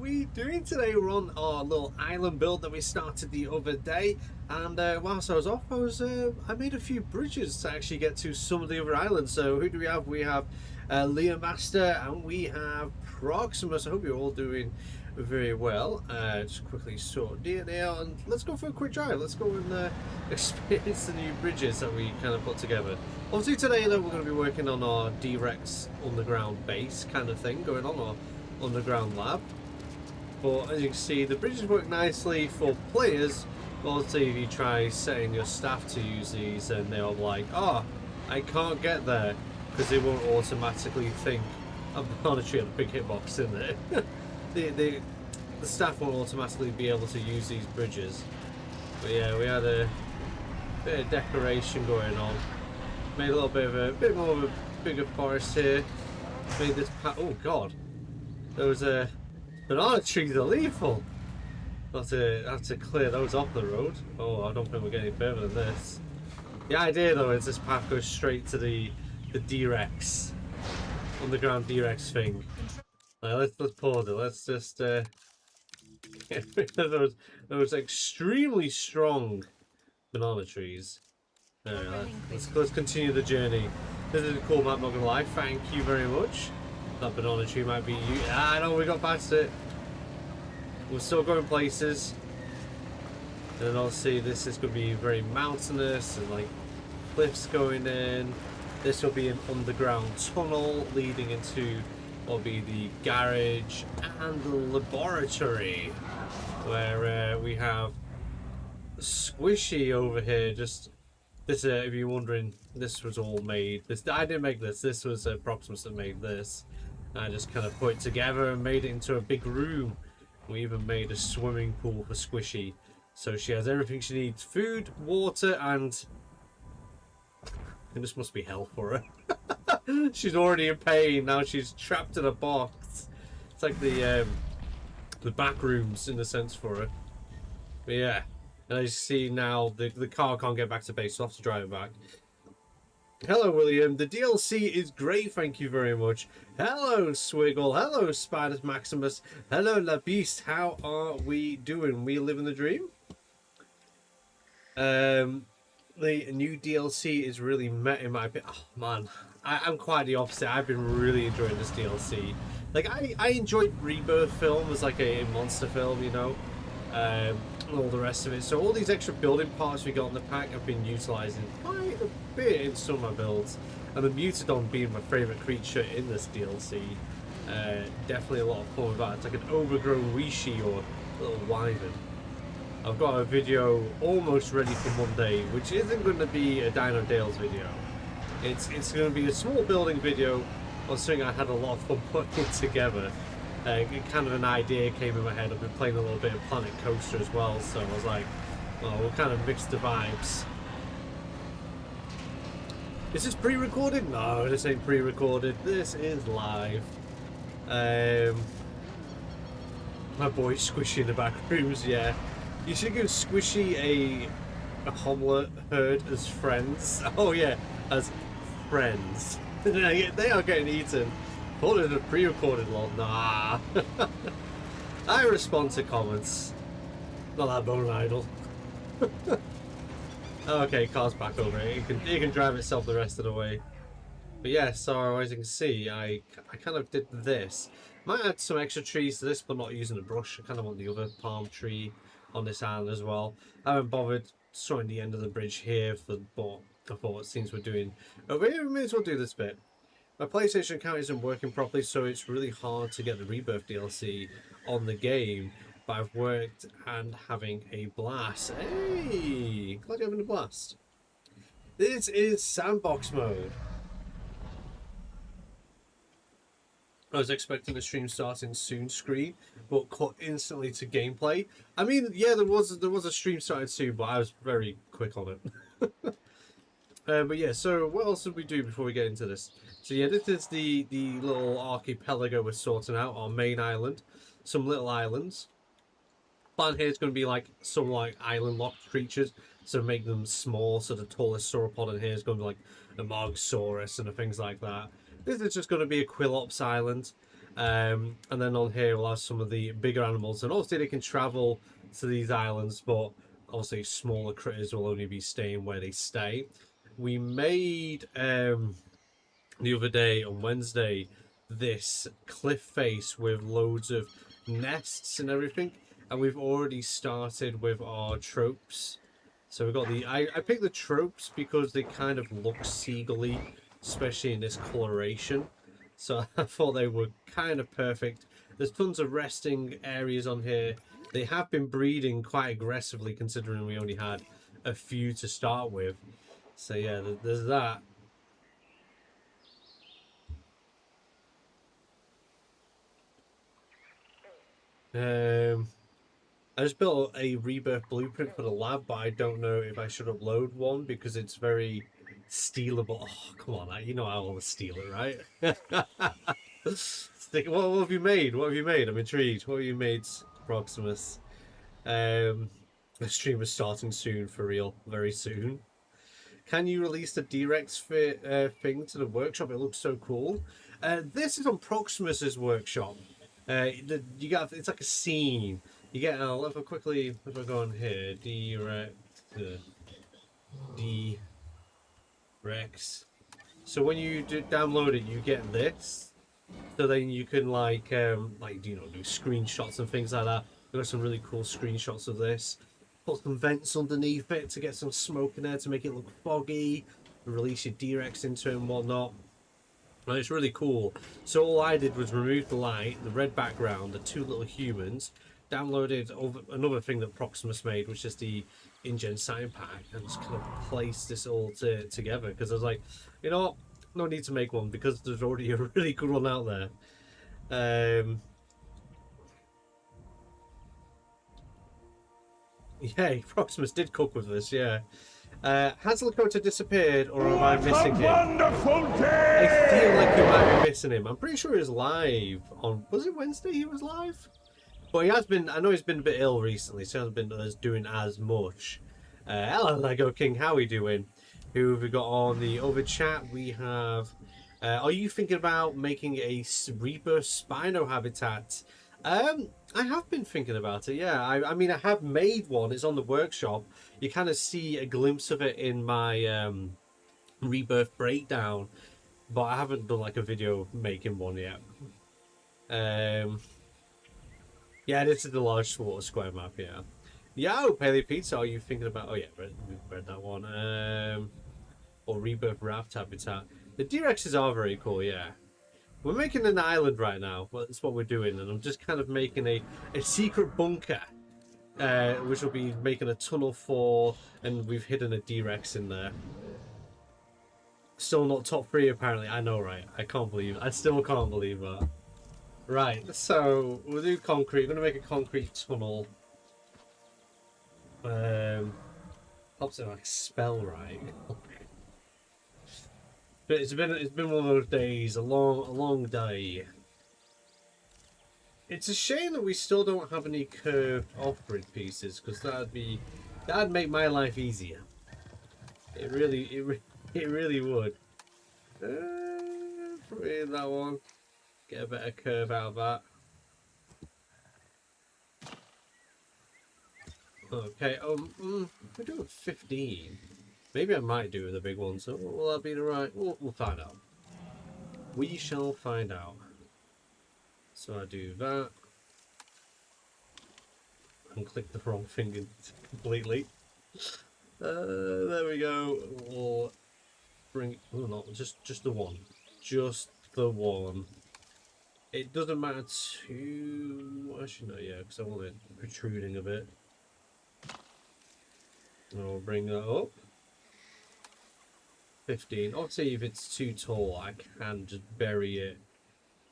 we doing today? We're on our little island build that we started the other day, and whilst I was off, I made a few bridges to actually get to some of the other islands. So who do we have? We have Leah Master and we have Proximus. I hope you're all doing very well. Just quickly sort there, and let's go for a quick drive. Let's go and experience the new bridges that we kind of put together. Obviously today though, we're going to be working on our D-Rex underground base kind of thing going on, our underground lab. But as you can see, the bridges work nicely for players. Obviously if you try setting your staff to use these, and they're like, oh, I can't get there, because they won't automatically think of the planetary and a big hitbox in there. the staff won't automatically be able to use these bridges. But yeah, we had a bit of decoration going on. Made a little bit more of a bigger forest here. Made this oh god, there was a banana trees are lethal. Have to clear those off the road. Oh, I don't think we're getting further than this. The idea though is this path goes straight to the D-Rex, underground D-Rex thing. Now, let's pause it. Let's just get rid of those extremely strong banana trees. Alright, let's continue the journey. This is a cool map, not gonna lie. Thank you very much. That banana tree might be you. Ah, no, we got past it. We're still going places. And then obviously this is going to be very mountainous and like cliffs going in. This will be an underground tunnel leading into what will be the garage and the laboratory, where we have Squishy over here. Just this, if you're wondering, this was all made. I didn't make this. This was Proximus that made this. I just kind of put it together and made it into a big room. We even made a swimming pool for Squishy, so she has everything she needs: food, water, and this must be hell for her. She's already in pain now. She's trapped in a box. It's like the back rooms in a sense for her. But yeah. And as you see now, the car can't get back to base, so I'll have to drive it back. Hello, William. The DLC is great, thank you very much. Hello, Swiggle. Hello, Spiders Maximus. Hello, La Beast. How are we doing? We living the dream? The new DLC is really met in my opinion. Oh, man. I'm quite the opposite. I've been really enjoying this DLC. Like, I enjoyed Rebirth film as like a monster film, you know. And all the rest of it. So all these extra building parts we got in the pack I've been utilising quite a bit in some of my builds. And the Mutadon being my favourite creature in this DLC. Definitely a lot of fun with that. It's like an overgrown Rishi or little wyvern. I've got a video almost ready for Monday, which isn't going to be a Dino Dales video. It's going to be a small building video on something I had a lot of fun putting together. Kind of an idea came in my head. I've been playing a little bit of Planet Coaster as well, so I was like, well, we'll kind of mix the vibes. Is this pre-recorded? No, this ain't pre-recorded. This is live. My boy Squishy in the back rooms, yeah. You should give Squishy a Hommlet herd as friends. Oh yeah, as friends. They are getting eaten. Thought it was a pre-recorded lol. Nah. I respond to comments. Not that bone idle. Okay, car's back over here. It can drive itself the rest of the way. But yeah, so as you can see, I kind of did this. Might add some extra trees to this, but not using a brush. I kind of want the other palm tree on this island as well. I haven't bothered throwing the end of the bridge here, but I thought since we're doing over here, we may as well do this bit. My PlayStation account isn't working properly, so it's really hard to get the Rebirth DLC on the game. But I've worked and having a blast. Hey! Glad you're having a blast. This is sandbox mode. I was expecting the stream starting soon screen, but cut instantly to gameplay. I mean, yeah, there was a stream starting soon, but I was very quick on it. But yeah, so what else did we do before we get into this? So yeah, this is the little archipelago we're sorting out, our main island. Some little islands. Plan here is going to be like some like island locked creatures, so make them small. So the tallest sauropod in here is going to be like a Margsaurus and things like that. This is just going to be a Quillops island. And then on here we'll have some of the bigger animals, and obviously they can travel to these islands, but obviously smaller critters will only be staying where they stay. We made the other day on Wednesday this cliff face with loads of nests and everything, and we've already started with our tropes. So we've got the I picked the tropes because they kind of look seagull-y, especially in this coloration. So I thought they were kind of perfect. There's tons of resting areas on here. They have been breeding quite aggressively considering we only had a few to start with. So yeah, there's that. I just built a rebirth blueprint for the lab, but I don't know if I should upload one because it's very stealable. Oh, come on, you know I want to steal it, right? What have you made? What have you made? I'm intrigued. What have you made, Proximus? The stream is starting soon, for real, very soon. Can you release the D-Rex thing to the workshop? It looks so cool. This is on Proximus's workshop. You got it's like a scene. You get if I go on here, D-Rex. So when you download it, you get this. So then you can like do screenshots and things like that. There are some really cool screenshots of this. Put some vents underneath it to get some smoke in there to make it look foggy. Release your D-Rex into it and whatnot. And it's really cool. So all I did was remove the light, the red background, the two little humans, downloaded another thing that Proximus made, which is the InGen sign pack, and just kind of placed this all together. Because I was like, you know what? No need to make one because there's already a really good one out there. Yeah, Proximus did cook with this, yeah. Has Lakota disappeared, or am I missing him? Wonderful day! I feel like you might be missing him. I'm pretty sure he was live on... Was it Wednesday he was live? But he has been... I know he's been a bit ill recently, so he hasn't been doing as much. Hello, Lego King. How are we doing? Who have we got on the other chat? We have... are you thinking about making a Rebirth Spino habitat? I have been thinking about it, yeah. I mean, I have made one. It's on the workshop. You kind of see a glimpse of it in my Rebirth breakdown, but I haven't done like a video making one yet. Yeah, this is the large water square map, yeah. Yo, Paleo Pizza, are you thinking about... Oh, yeah, we've read that one. Or Rebirth Raft Habitat. The D-Rexes are very cool, yeah. We're making an island right now. Well, that's what we're doing, and I'm just kind of making a secret bunker, which will be making a tunnel for, and we've hidden a D-Rex in there. Still not top 3, apparently. I know, right? I still can't believe that. Right, so we'll do concrete. We're going to make a concrete tunnel. Helps it like spell right. But it's been one of those days, a long day. It's a shame that we still don't have any curved off-grid pieces, because that'd make my life easier. It really would. Put in that one. Get a better curve out of that. Okay. We're doing 15. Maybe I might do the big one, so will that be the right... We'll find out. We shall find out. So I do that. And click the wrong thing completely. There we go. We'll bring... Oh, no, just the one. Just the one. It doesn't matter too... Actually, no, yeah, because I want it protruding a bit. And I'll bring that up. 15. Obviously, if it's too tall, I can just bury it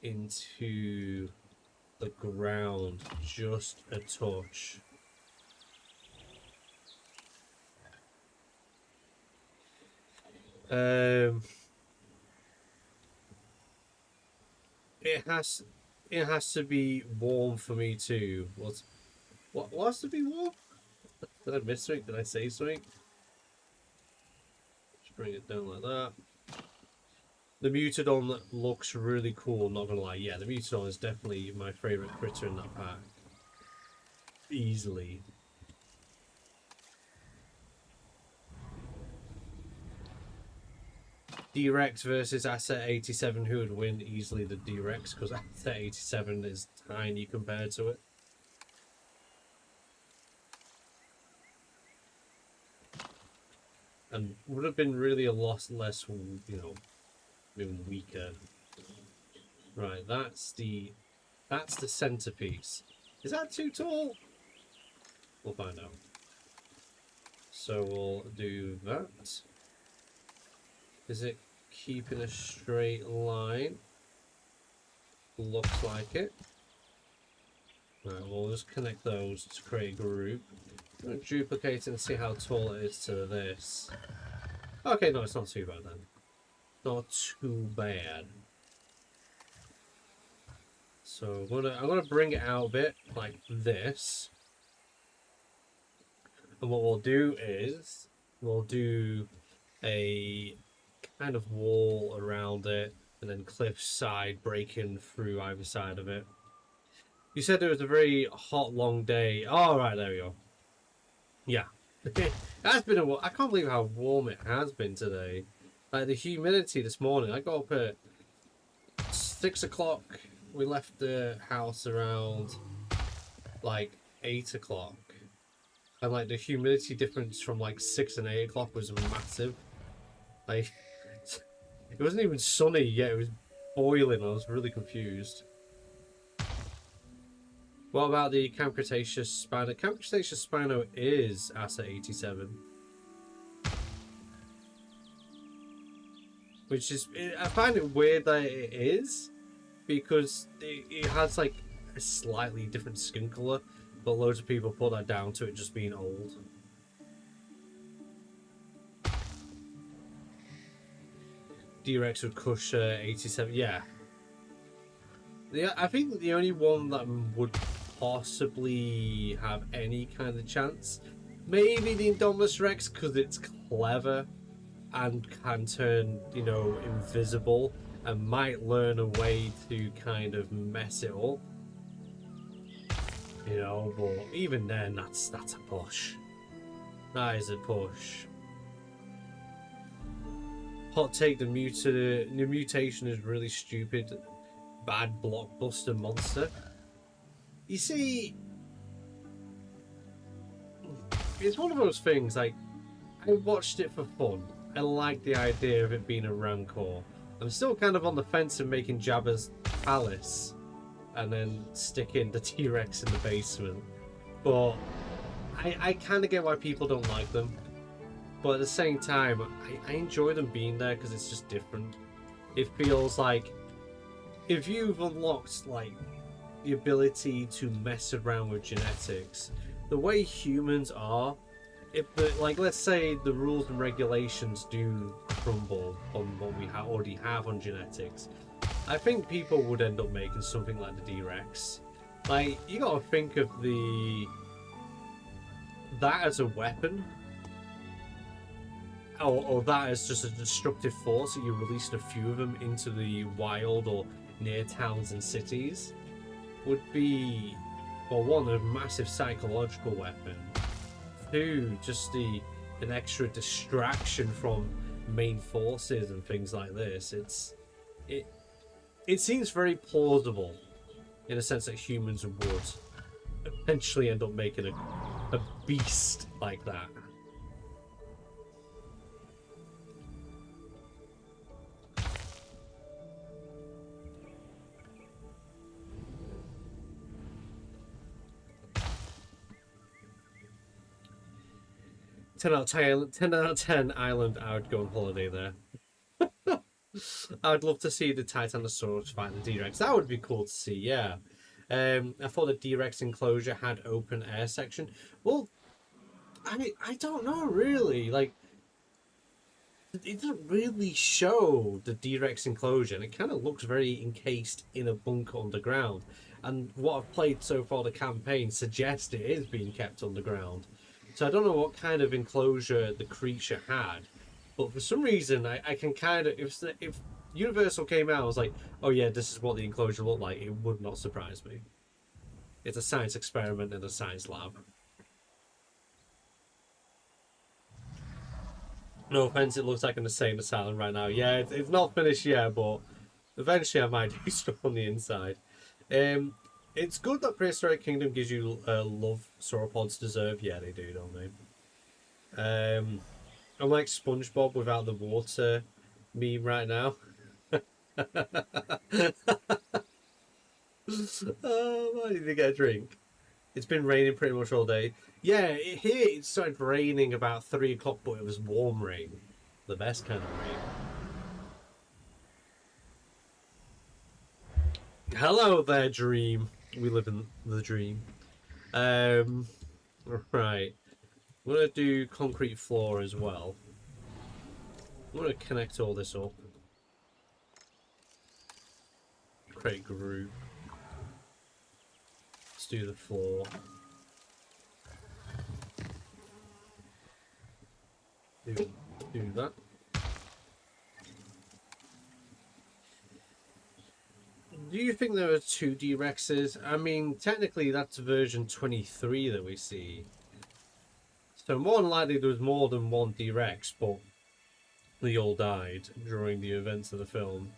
into the ground just a touch. It has to be warm for me too. What has to be warm? Did I miss something? Did I say something? Bring it down like that. The Mutadon looks really cool, not gonna lie. Yeah, the Mutadon is definitely my favourite critter in that pack. Easily. D-Rex versus Asset 87, who would win? Easily the D-Rex, because Asset 87 is tiny compared to it. And would have been really a lot less, you know, even weaker. Right, that's the centerpiece. Is that too tall? We'll find out. So we'll do that. Is it keeping a straight line? Looks like it. Right, we'll just connect those to create a group. I'm gonna duplicate and see how tall it is to this. Okay, no, it's not too bad then. Not too bad. So I'm gonna bring it out a bit like this. And what we'll do is we'll do a kind of wall around it and then cliff side breaking through either side of it. You said it was a very hot, long day. Oh, right, there we go. Yeah. It has been I can't believe how warm it has been today. Like the humidity this morning, I got up at 6 o'clock. We left the house around like 8 o'clock. And like the humidity difference from like 6 and 8 o'clock was massive. Like, it wasn't even sunny yet, it was boiling. I was really confused. What about the Camp Cretaceous Spino? Camp Cretaceous Spino is Asset 87. Which is, I find it weird that it is, because it has like a slightly different skin colour, but loads of people put that down to it just being old. D-Rex would crush 87, yeah. Yeah, I think the only one that would possibly have any kind of chance, maybe the Indominus Rex, because it's clever and can turn, you know, invisible and might learn a way to kind of mess it up. You know, but even then, that's a push. That is a push. Hot take: the mutation is really stupid, bad blockbuster monster. You see, it's one of those things. Like, I watched it for fun. I like the idea of it being a Rancor. I'm still kind of on the fence of making Jabba's palace and then sticking the T-Rex in the basement. But I kind of get why people don't like them. But at the same time, I enjoy them being there because it's just different. It feels like if you've unlocked like the ability to mess around with genetics, the way humans are, if the, like, let's say the rules and regulations do crumble on what we already have on genetics, I think people would end up making something like the D-Rex. Like, you gotta think of that as a weapon, or that as just a destructive force that you released a few of them into the wild or near towns and cities, would be, well, one, a massive psychological weapon. Two, just an extra distraction from main forces and things like this. It seems very plausible in a sense that humans would eventually end up making a beast like that. Ten out of 10 island, I would go on holiday there. I would love to see the Titanosaurus fight the D-Rex. That would be cool to see, yeah. I thought the D-Rex enclosure had open air section. Well, I don't know, really. Like, it doesn't really show the D-Rex enclosure, and it kind of looks very encased in a bunker underground. And what I've played so far, the campaign, suggests it is being kept underground. So I don't know what kind of enclosure the creature had, but for some reason I can kind of, if Universal came out, I was like, oh yeah, this is what the enclosure looked like. It would not surprise me. It's a science experiment in a science lab. No offense, it looks like an insane asylum right now. Yeah, it's not finished yet, but eventually I might do stuff on the inside. It's good that Prehistoric Kingdom gives you love sauropods deserve. Yeah, they do, don't they? Unlike SpongeBob without the water meme right now. Oh, I need to get a drink. It's been raining pretty much all day. Yeah, here it started raining about 3 o'clock, but it was warm rain. The best kind of rain. Hello there, dream. We live in the dream. Right. I'm going to do concrete floor as well. I'm going to connect all this up. Create group. Let's do the floor. Do that. Do you think there are 2 D-Rexes? I mean, technically that's version 23 that we see. So more than likely there was more than 1 D-Rex, but they all died during the events of the film.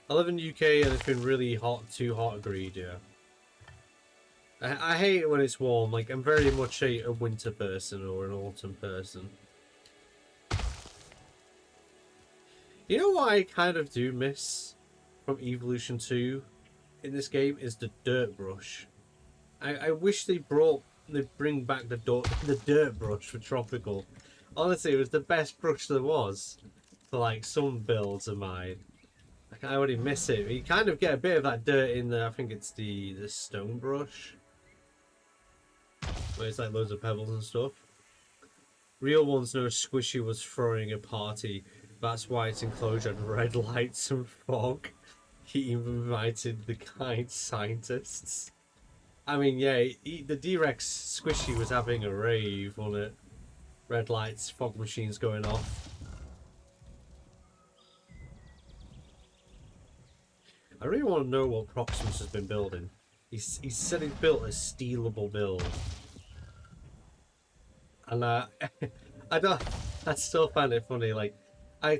I live in the UK and it's been really hot, too hot, agreed, yeah. I hate it when it's warm, like I'm very much a winter person or an autumn person. You know what I kind of do miss from Evolution 2 in this game is the dirt brush. I wish they'd bring back the dirt brush for Tropical. Honestly, it was the best brush there was for like some builds of mine. I already miss it. You kind of get a bit of that dirt in there. I think it's the stone brush, where it's like loads of pebbles and stuff. Real ones know Squishy was throwing a party. That's why its enclosure had red lights and fog. He even invited the kind scientists. I mean, yeah, the D-Rex Squishy was having a rave on it. Red lights, fog machines going off. I really want to know what Proximus has been building. He said he's built a stealable build. And I still find it funny, like,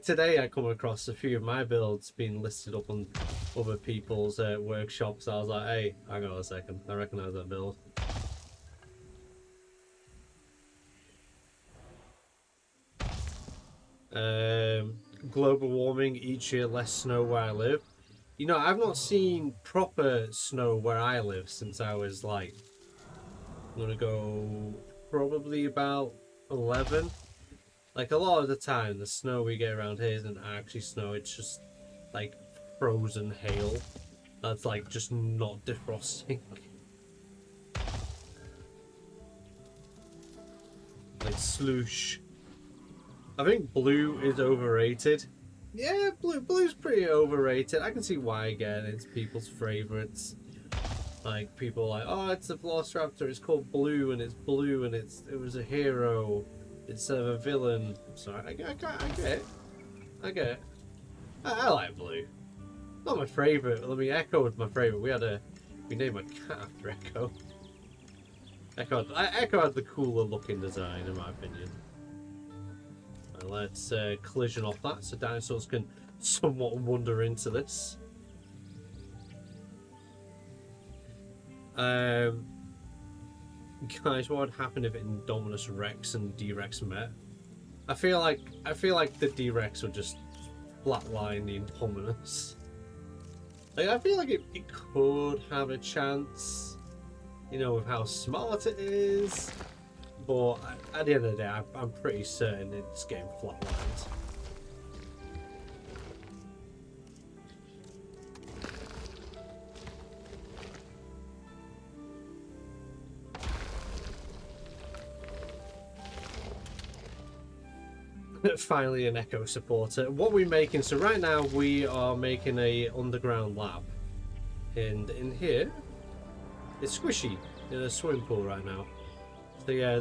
today I come across a few of my builds being listed up on other people's workshops. I was like, hey, hang on a second, I recognise that build. Global warming, each year less snow where I live. You know, I've not seen proper snow where I live since I was like, I'm gonna go probably about 11. Like a lot of the time, the snow we get around here isn't actually snow, it's just like frozen hail. That's like just not defrosting. Like sloosh. I think blue is overrated. Yeah, blue's pretty overrated. I can see why again, it's people's favourites. Like people are like, oh, it's a Velociraptor, it's called Blue and it was a hero instead of a villain. So I get it. I get it. I like blue. Not my favourite. I mean, Echo was my favourite. We named a cat after Echo. Echo had the cooler looking design in my opinion. Right, let's collision off that so dinosaurs can somewhat wander into this. Guys, what would happen if Indominus Rex and D-Rex met? I feel like the D-Rex would just flatline the Indominus. Like, I feel like it could have a chance, you know, with how smart it is. But at the end of the day, I'm pretty certain it's getting flatlined. Finally an Echo supporter. What are we making? So right now we are making a underground lab. And in here, it's Squishy in a swimming pool right now. So yeah,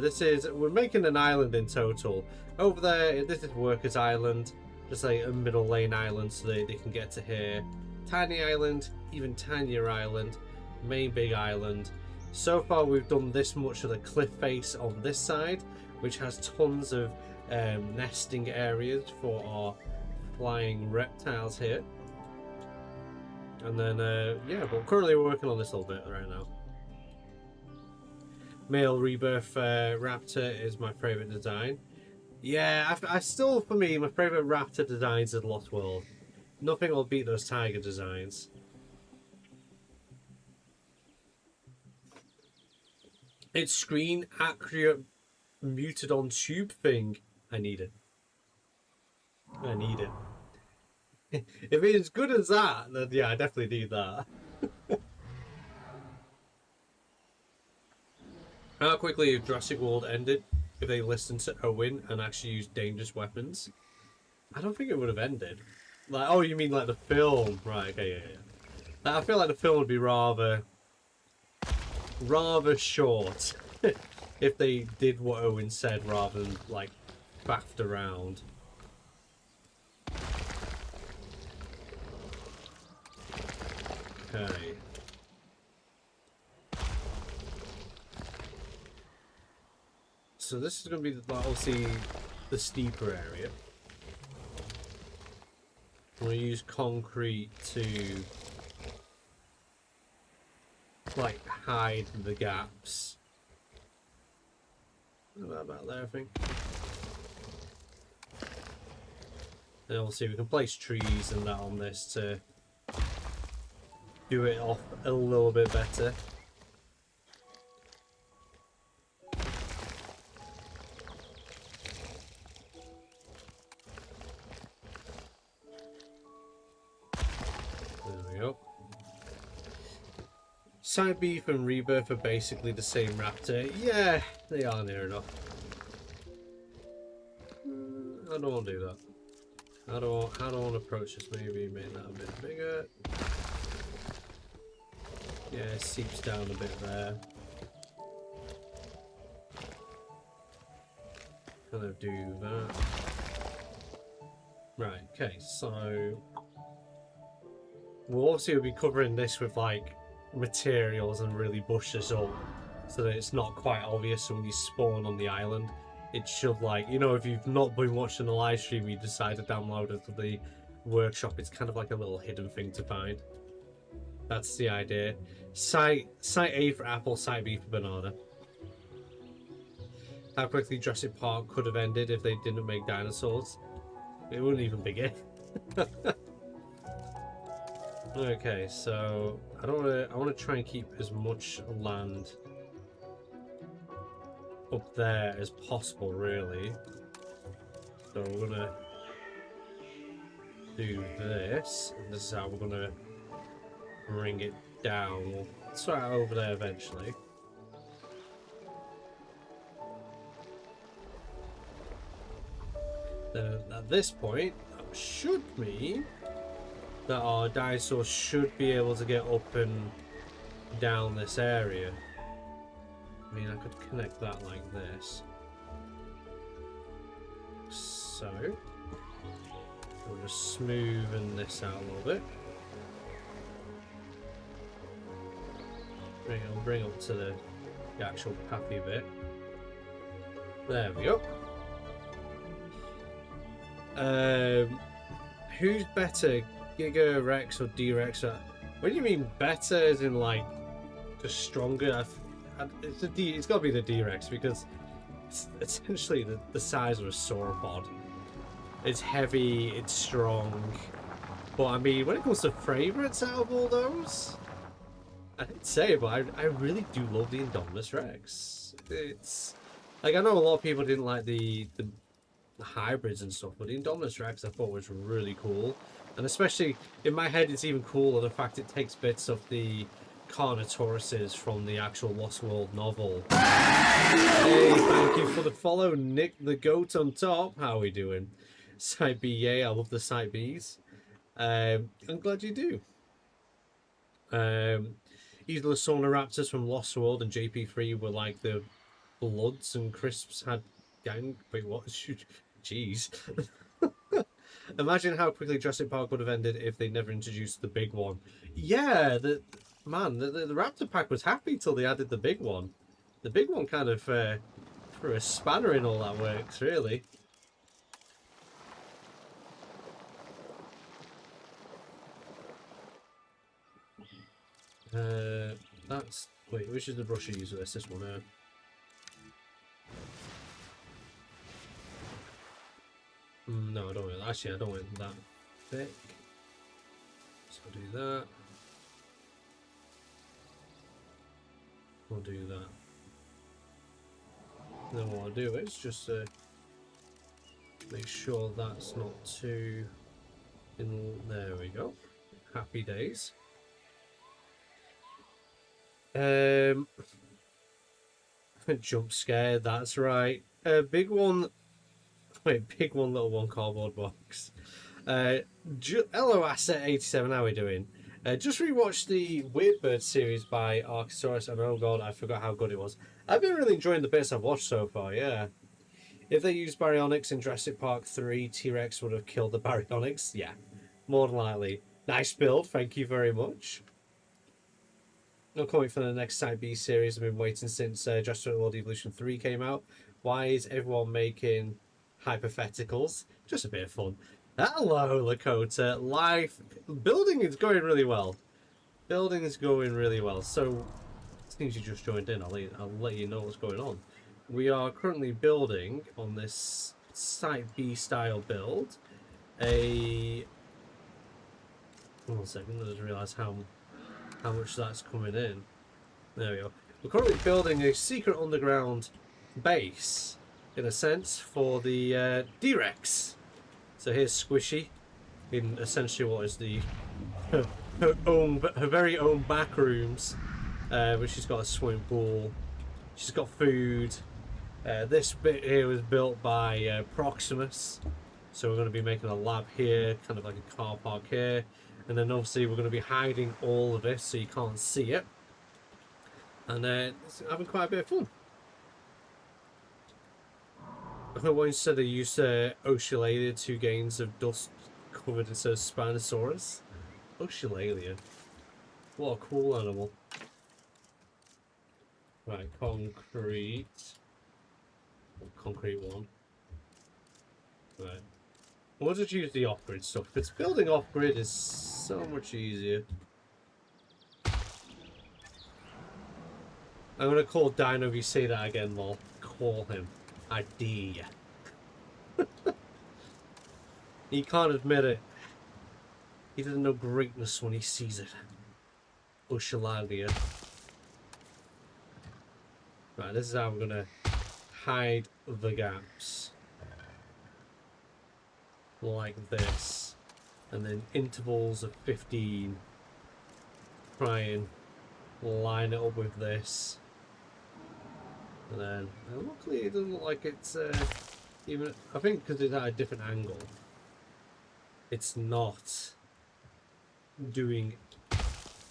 we're making an island in total. Over there, this is Workers Island, just like a middle lane island so they can get to here. Tiny island, even tinier island, main big island. So far we've done this much of the cliff face on this side, which has tons of nesting areas for our flying reptiles here. And then, yeah, but currently we're working on this a little bit right now. Male Rebirth Raptor is my favourite design. Yeah, I still, for me, my favourite Raptor designs is Lost World. Nothing will beat those Tiger designs. It's screen accurate muted on tube thing. I need it. I need it. If it's as good as that, then yeah, I definitely need that. How quickly Jurassic World ended if they listened to Owen and actually used dangerous weapons? I don't think it would have ended. Like, oh, you mean like the film? Right, okay, yeah. Like, I feel like the film would be rather short if they did what Owen said rather than, like, faffed around. Okay. So this is going to be, obviously, the steeper area. I'm going to use concrete to, like, hide the gaps. About there, I think. And obviously we can place trees and that on this to do it off a little bit better. There we go. Side Beef and Rebirth are basically the same raptor. Yeah, they are near enough. I don't want to do that. How do I want to approach this? Maybe make that a bit bigger. Yeah, it seeps down a bit there. Kind of do that. Right, okay, so we'll obviously be covering this with like materials and really bush this up so that it's not quite obvious when you spawn on the island. It should, like, you know, if you've not been watching the live stream, you decide to download it to the workshop, it's kind of like a little hidden thing to find. That's the idea. Site A for apple, site B for banana. How quickly Jurassic Park could have ended if they didn't make dinosaurs. It wouldn't even begin. Okay, so I want to try and keep as much land up there as possible, really. So we're gonna do this, and this is how we're gonna bring it down. We'll start over there eventually. Then at this point, that should mean that our dinosaurs should be able to get up and down this area. I mean, I could connect that like this. So, we'll just smoothen this out a little bit. Bring up to the actual pathy bit. There we go. Who's better, Giga Rex or D-Rex? What do you mean better as in like just stronger? It's got to be the D-Rex because it's essentially the size of a sauropod. It's heavy, it's strong. But I mean, when it comes to favourites out of all those, I didn't say it, but I really do love the Indominus Rex. It's like, I know a lot of people didn't like the hybrids and stuff, but the Indominus Rex I thought was really cool. And especially in my head, it's even cooler the fact it takes bits of the Carnotauruses from the actual Lost World novel. Hey, thank you for the follow, Nick the Goat on top. How are we doing? Side B, yay, I love the Side Bs. I'm glad you do. Either the Sauna Raptors from Lost World and JP3 were like the Bloods and Crisps had gang. Wait, what? Jeez. Imagine how quickly Jurassic Park would have ended if they never introduced the big one. Yeah, the Raptor Pack was happy till they added the big one. The big one kind of threw a spanner in all that works, really. That's... Wait, which is the brush I use for this? This one here. No, I don't want it. Actually, I don't want that thick. So I'll do that. We'll do that. Then what I'll do is just make sure that's not too... There we go. Happy days. Jump scare, that's right. Big one. Wait, big one, little one cardboard box. Hello, Asset87, how are we doing? Just rewatched the Weird Bird series by Archosaurus, and oh god, I forgot how good it was. I've been really enjoying the bits I've watched so far, yeah. If they used baryonyx in Jurassic Park 3, T-Rex would have killed the baryonyx. Yeah, more than likely. Nice build, thank you very much. No comment for the next Side B series. I've been waiting since Jurassic World Evolution 3 came out. Why is everyone making hypotheticals? Just a bit of fun. Hello, Lakota. Life. Building is going really well. Building is going really well. So, since you just joined in, I'll let you know what's going on. We are currently building on this Site B style build. One second, I just realised how much that's coming in. There we go. We're currently building a secret underground base, in a sense, for the D-Rex. So here's Squishy, in essentially what is her very own back rooms, where she's got a swimming pool, she's got food. This bit here was built by Proximus, so we're going to be making a lab here, kind of like a car park here. And then obviously we're going to be hiding all of this so you can't see it. And it's having quite a bit of fun. Once said I used Oceolalia, 2 gains of dust covered instead of Spinosaurus. Oceolalia. What a cool animal. Right, concrete. Concrete one. Right. We'll just use the off-grid stuff. It's building off-grid is so much easier. I'm gonna call Dino if you say that again, lol. Call him. I dare ya. He can't admit it. He doesn't know greatness when he sees it. Oceolalia. Right, this is how we're gonna hide the gaps. Like this, and then intervals of 15. Try and line it up with this, and then luckily it doesn't look like it's even. I think because it's at a different angle, it's not doing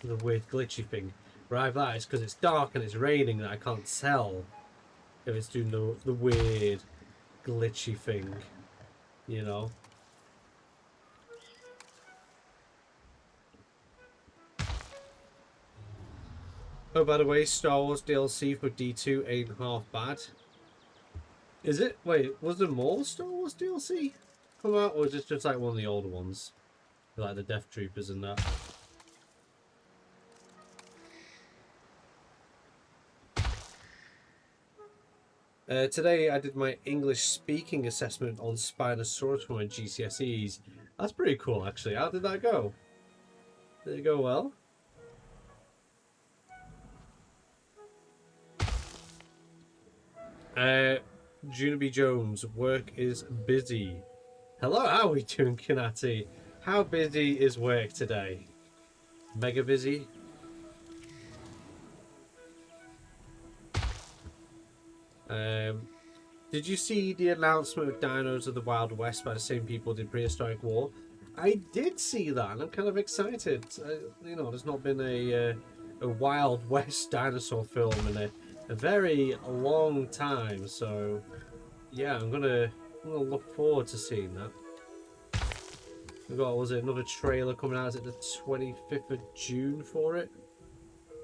the weird glitchy thing. Right, that is because it's dark and it's raining and I can't tell if it's doing the weird glitchy thing, you know. Oh, by the way, Star Wars DLC for D2 ain't half bad. Is it? Wait, was there more Star Wars DLC come out, or is it just like one of the older ones? Like the Death Troopers and that? Today I did my English speaking assessment on Spinosaurus for my GCSEs. That's pretty cool, actually. How did that go? Did it go well? Junaby Jones, work is busy. Hello, how are we doing, Kanati? How busy is work today? Mega busy? Did you see the announcement of Dinos of the Wild West by the same people who did Prehistoric War? I did see that, and I'm kind of excited. You know, there's not been a Wild West dinosaur film in a a very long time. So yeah, I'm gonna look forward to seeing that. We've got, was it another trailer coming out? Is it the 25th of June for it?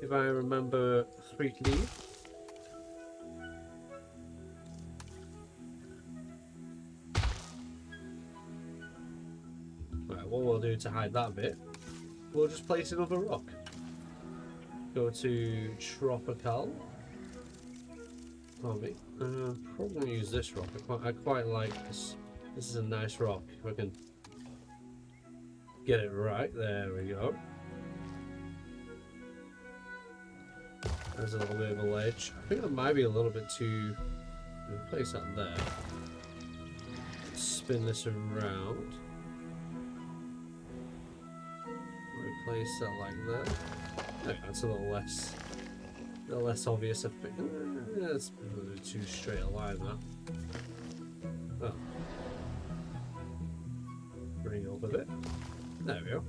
If I remember correctly. Right, what we'll do to hide that bit, we'll just place another rock. Go to Tropical. Probably gonna use this rock. I quite like this. This is a nice rock. If I can get it right, there we go. There's a little bit of a ledge. I think that might be a little bit too. We'll place that there. Spin this around. Replace that like that. Okay, that's a little less obvious. I think it's too straight a line that. Oh. Bring it up a bit. There we go.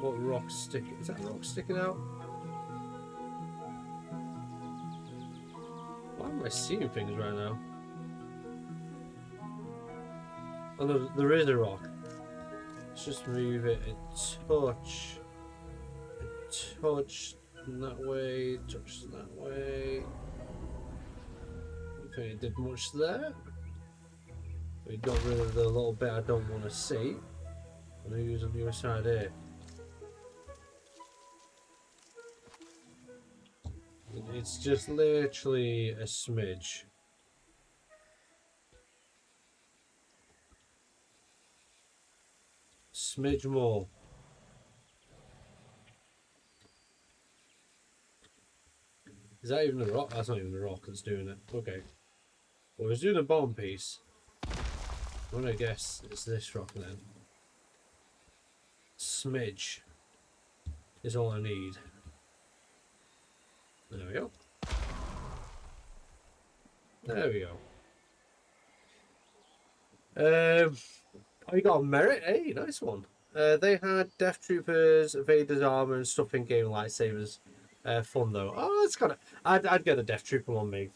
What rock sticking? Is that rock sticking out? Why am I seeing things right now? Oh no, there is a rock. Let's just move it a touch. A touch that way, touch that way. I think it did much there. We got rid of the little bit I don't want to see. I'm going to use on the other side here. It's just literally a smidge. Smidge more. Is that even a rock? That's not even a rock that's doing it. Okay. Well, it's doing a bottom piece. I'm gonna guess it's this rock then. Smidge is all I need. There we go. There we go. Oh, you got a merit? Hey, nice one. They had Death Troopers, Vader's armor, and stuff in game lightsabers. Fun though. Oh, it's kind of. I'd get a Death Trooper on me.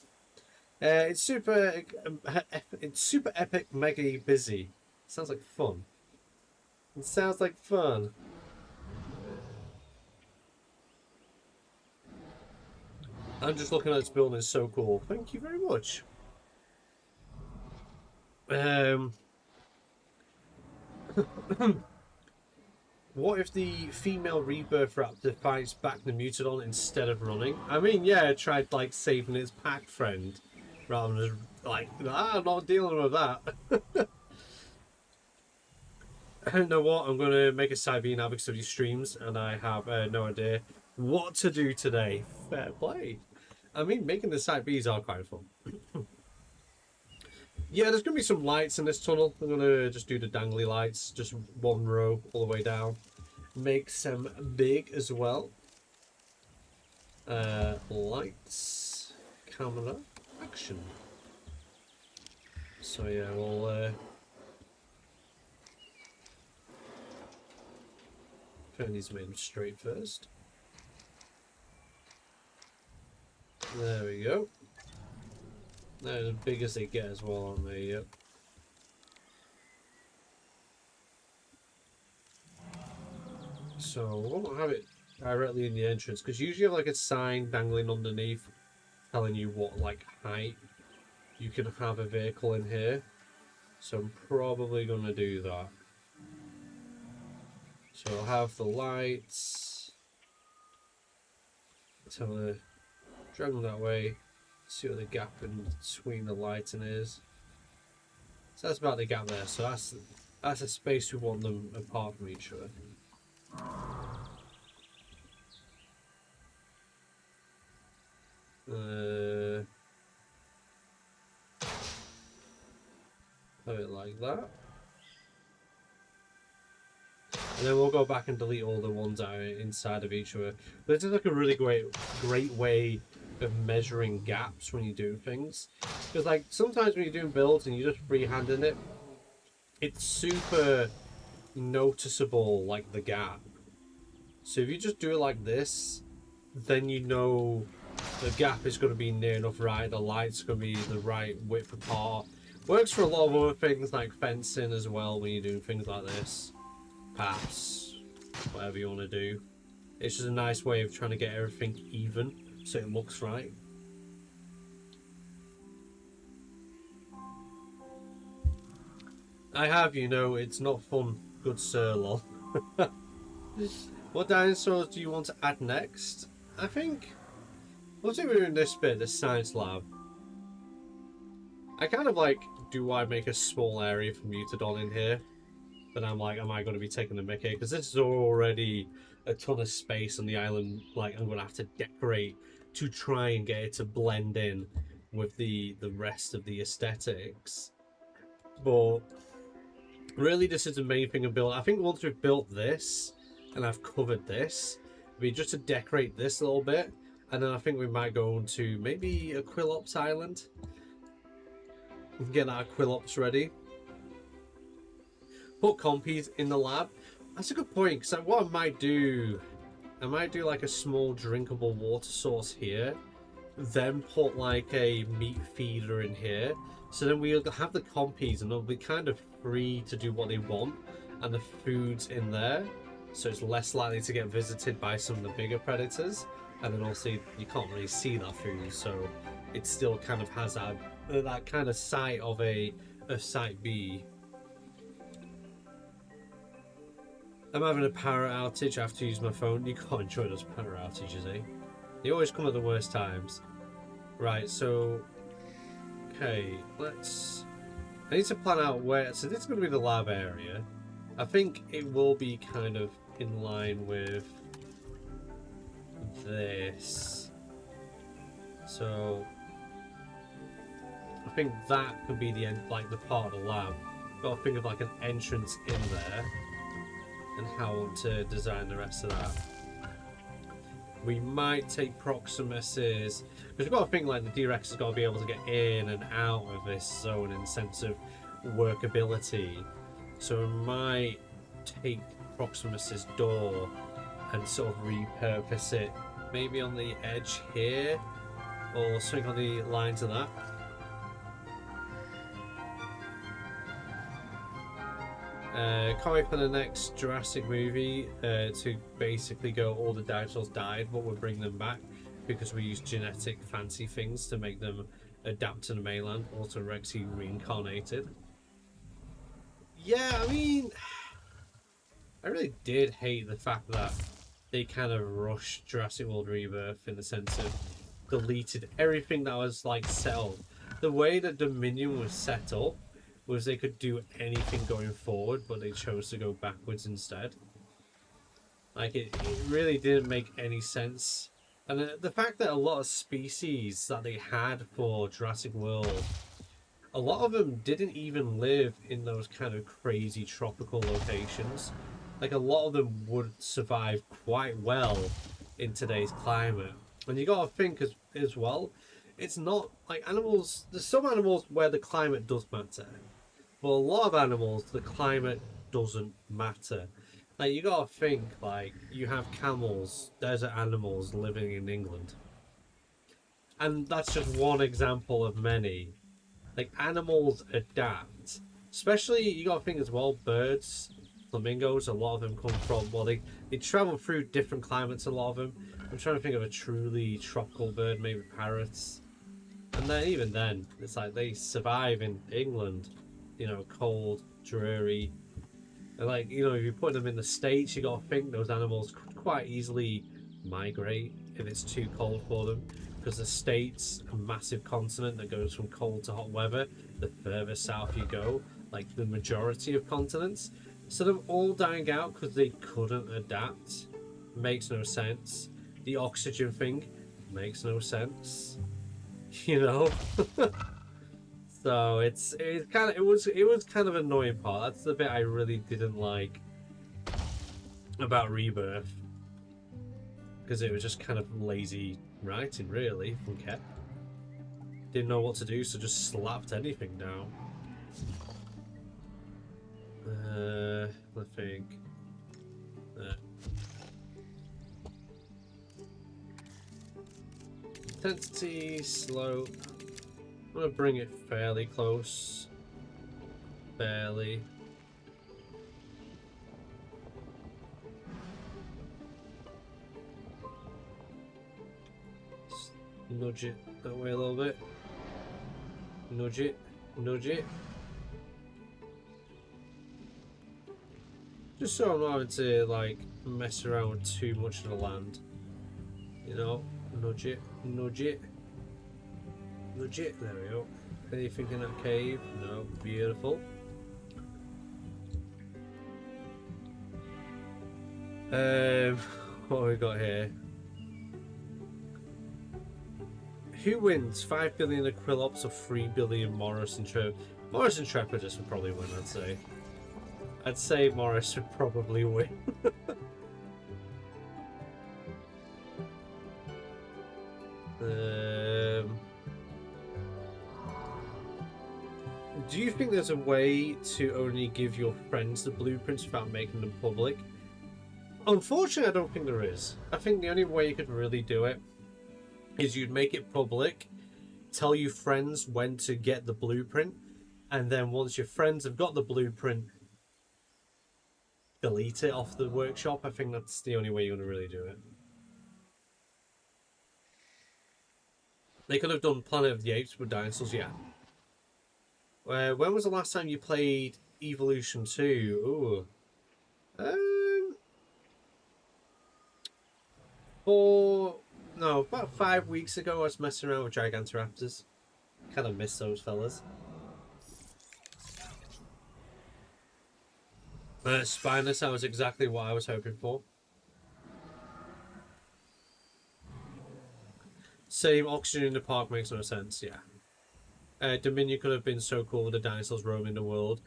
It's super epic, mega busy. Sounds like fun. It sounds like fun. I'm just looking at this building. It's so cool. Thank you very much. What if the female rebirth raptor fights back the Mutadon instead of running? I mean, yeah, it tried like saving its pack friend rather than just like, I'm not dealing with that. I don't know what, I'm going to make a side B now because of these streams and I have no idea what to do today. Fair play. I mean, making the side Bs are quite fun. Yeah, there's going to be some lights in this tunnel. I'm going to just do the dangly lights, just one row all the way down. Make some big as well. Lights, camera, action. So yeah, we'll turn these made straight first. There we go. They're as big as they get as well, aren't they? Yep. So we won't have it directly in the entrance because usually you have like a sign dangling underneath telling you what like height you can have a vehicle in here. So I'm probably going to do that. So I'll have the lights. Tell the drag that way. See what the gap in between the lighting is. So that's about the gap there. So that's a space we want them apart from each other. Have it like that. And then we'll go back and delete all the ones that are inside of each other. This is like a really great way of measuring gaps when you do things. Because like sometimes when you're doing builds and you're just freehanding it, it's super noticeable, like the gap. So if you just do it like this, then you know the gap is going to be near enough right, the light's going to be the right width apart. Works for a lot of other things like fencing as well when you're doing things like this. Paths, whatever you want to do. It's just a nice way of trying to get everything even so it looks right. I have, you know, it's not fun. Good sir, lol. What dinosaurs do you want to add next? I think we'll do in this bit, the science lab. I kind of like, do I make a small area for Mutadon in here? But I'm like, am I going to be taking the mickey? Because this is already a ton of space on the island. Like, I'm going to have to decorate to try and get it to blend in with the rest of the aesthetics. But really, this is the main thing of build. I think once we've built this and I've covered this, it'll be just to decorate this a little bit. And then I think we might go on to maybe Aquilops Island. We can get that Aquilops ready. Put compies in the lab. That's a good point, because what I might do like a small drinkable water source here, then put like a meat feeder in here. So then we'll have the compies and they'll be kind of free to do what they want, and the food's in there, so it's less likely to get visited by some of the bigger predators. And then also you can't really see that food, so it still kind of has that kind of sight of a site B. I'm having a power outage. I have to use my phone. You can't enjoy those power outages, eh? They always come at the worst times. Right, so... Okay, I need to plan out where... So this is going to be the lab area. I think it will be kind of in line with this. So... I think that could be the end, like the part of the lab. Got to think of like an entrance in there. And how I want to design the rest of that. We might take Proximuses, because we've got to think like the D-Rex has got to be able to get in and out of this zone in the sense of workability. So we might take Proximus's door and sort of repurpose it, maybe on the edge here, or something on the lines of that. Can't wait for the next Jurassic movie to basically go all the dinosaurs died, but we'll bring them back because we use genetic fancy things to make them adapt to the mainland. Also Rexy reincarnated. Yeah, I mean, I really did hate the fact that they kind of rushed Jurassic World Rebirth in the sense of deleted everything that was like set up. The way that Dominion was set up was they could do anything going forward, but they chose to go backwards instead. Like, it really didn't make any sense. And the fact that a lot of species that they had for Jurassic World, a lot of them didn't even live in those kind of crazy tropical locations. Like, a lot of them would survive quite well in today's climate. And you gotta think as well, it's not like animals, there's some animals where the climate does matter. But a lot of animals, the climate doesn't matter. Like, you gotta think, like, you have camels, desert animals living in England. And that's just one example of many. Like, animals adapt. Especially, you gotta think as well, birds, flamingos, a lot of them come from, well, they travel through different climates, a lot of them. I'm trying to think of a truly tropical bird, maybe parrots. And then, even then, it's like they survive in England. You know, cold, dreary. And like, you know, if you put them in the States, you gotta think those animals could quite easily migrate if it's too cold for them. Because the States, a massive continent that goes from cold to hot weather, the further south you go, like the majority of continents. So them all dying out because they couldn't adapt makes no sense. The oxygen thing makes no sense. You know? So it was kind of an annoying part. That's the bit I really didn't like about Rebirth, because it was just kind of lazy writing, really, from Kep. Didn't know what to do, so just slapped anything down. I think. Intensity, slow. I'm gonna bring it fairly close. Barely. Just nudge it that way a little bit. Nudge it, nudge it. Just so I'm not having to like mess around with too much of the land. You know, nudge it, nudge it. Nudge it, there we go. Anything in that cave? No, beautiful. What have we got here? Who wins? 5 billion Aquillops or 3 billion Morris and Trepidus? Morris and Trepidus would probably win, I'd say. I'd say Morris would probably win. Do you think there's a way to only give your friends the blueprints without making them public? Unfortunately, I don't think there is. I think the only way you could really do it is you'd make it public, tell your friends when to get the blueprint, and then once your friends have got the blueprint, delete it off the workshop. I think that's the only way you're going to really do it. They could have done Planet of the Apes with dinosaurs, yeah. When was the last time you played Evolution 2? Ooh. About 5 weeks ago I was messing around with Gigantoraptors. Kind of miss those fellas. Spineless, that was exactly what I was hoping for. Same oxygen in the park makes no sense, yeah. Dominion could have been so cool with the dinosaurs roaming the world.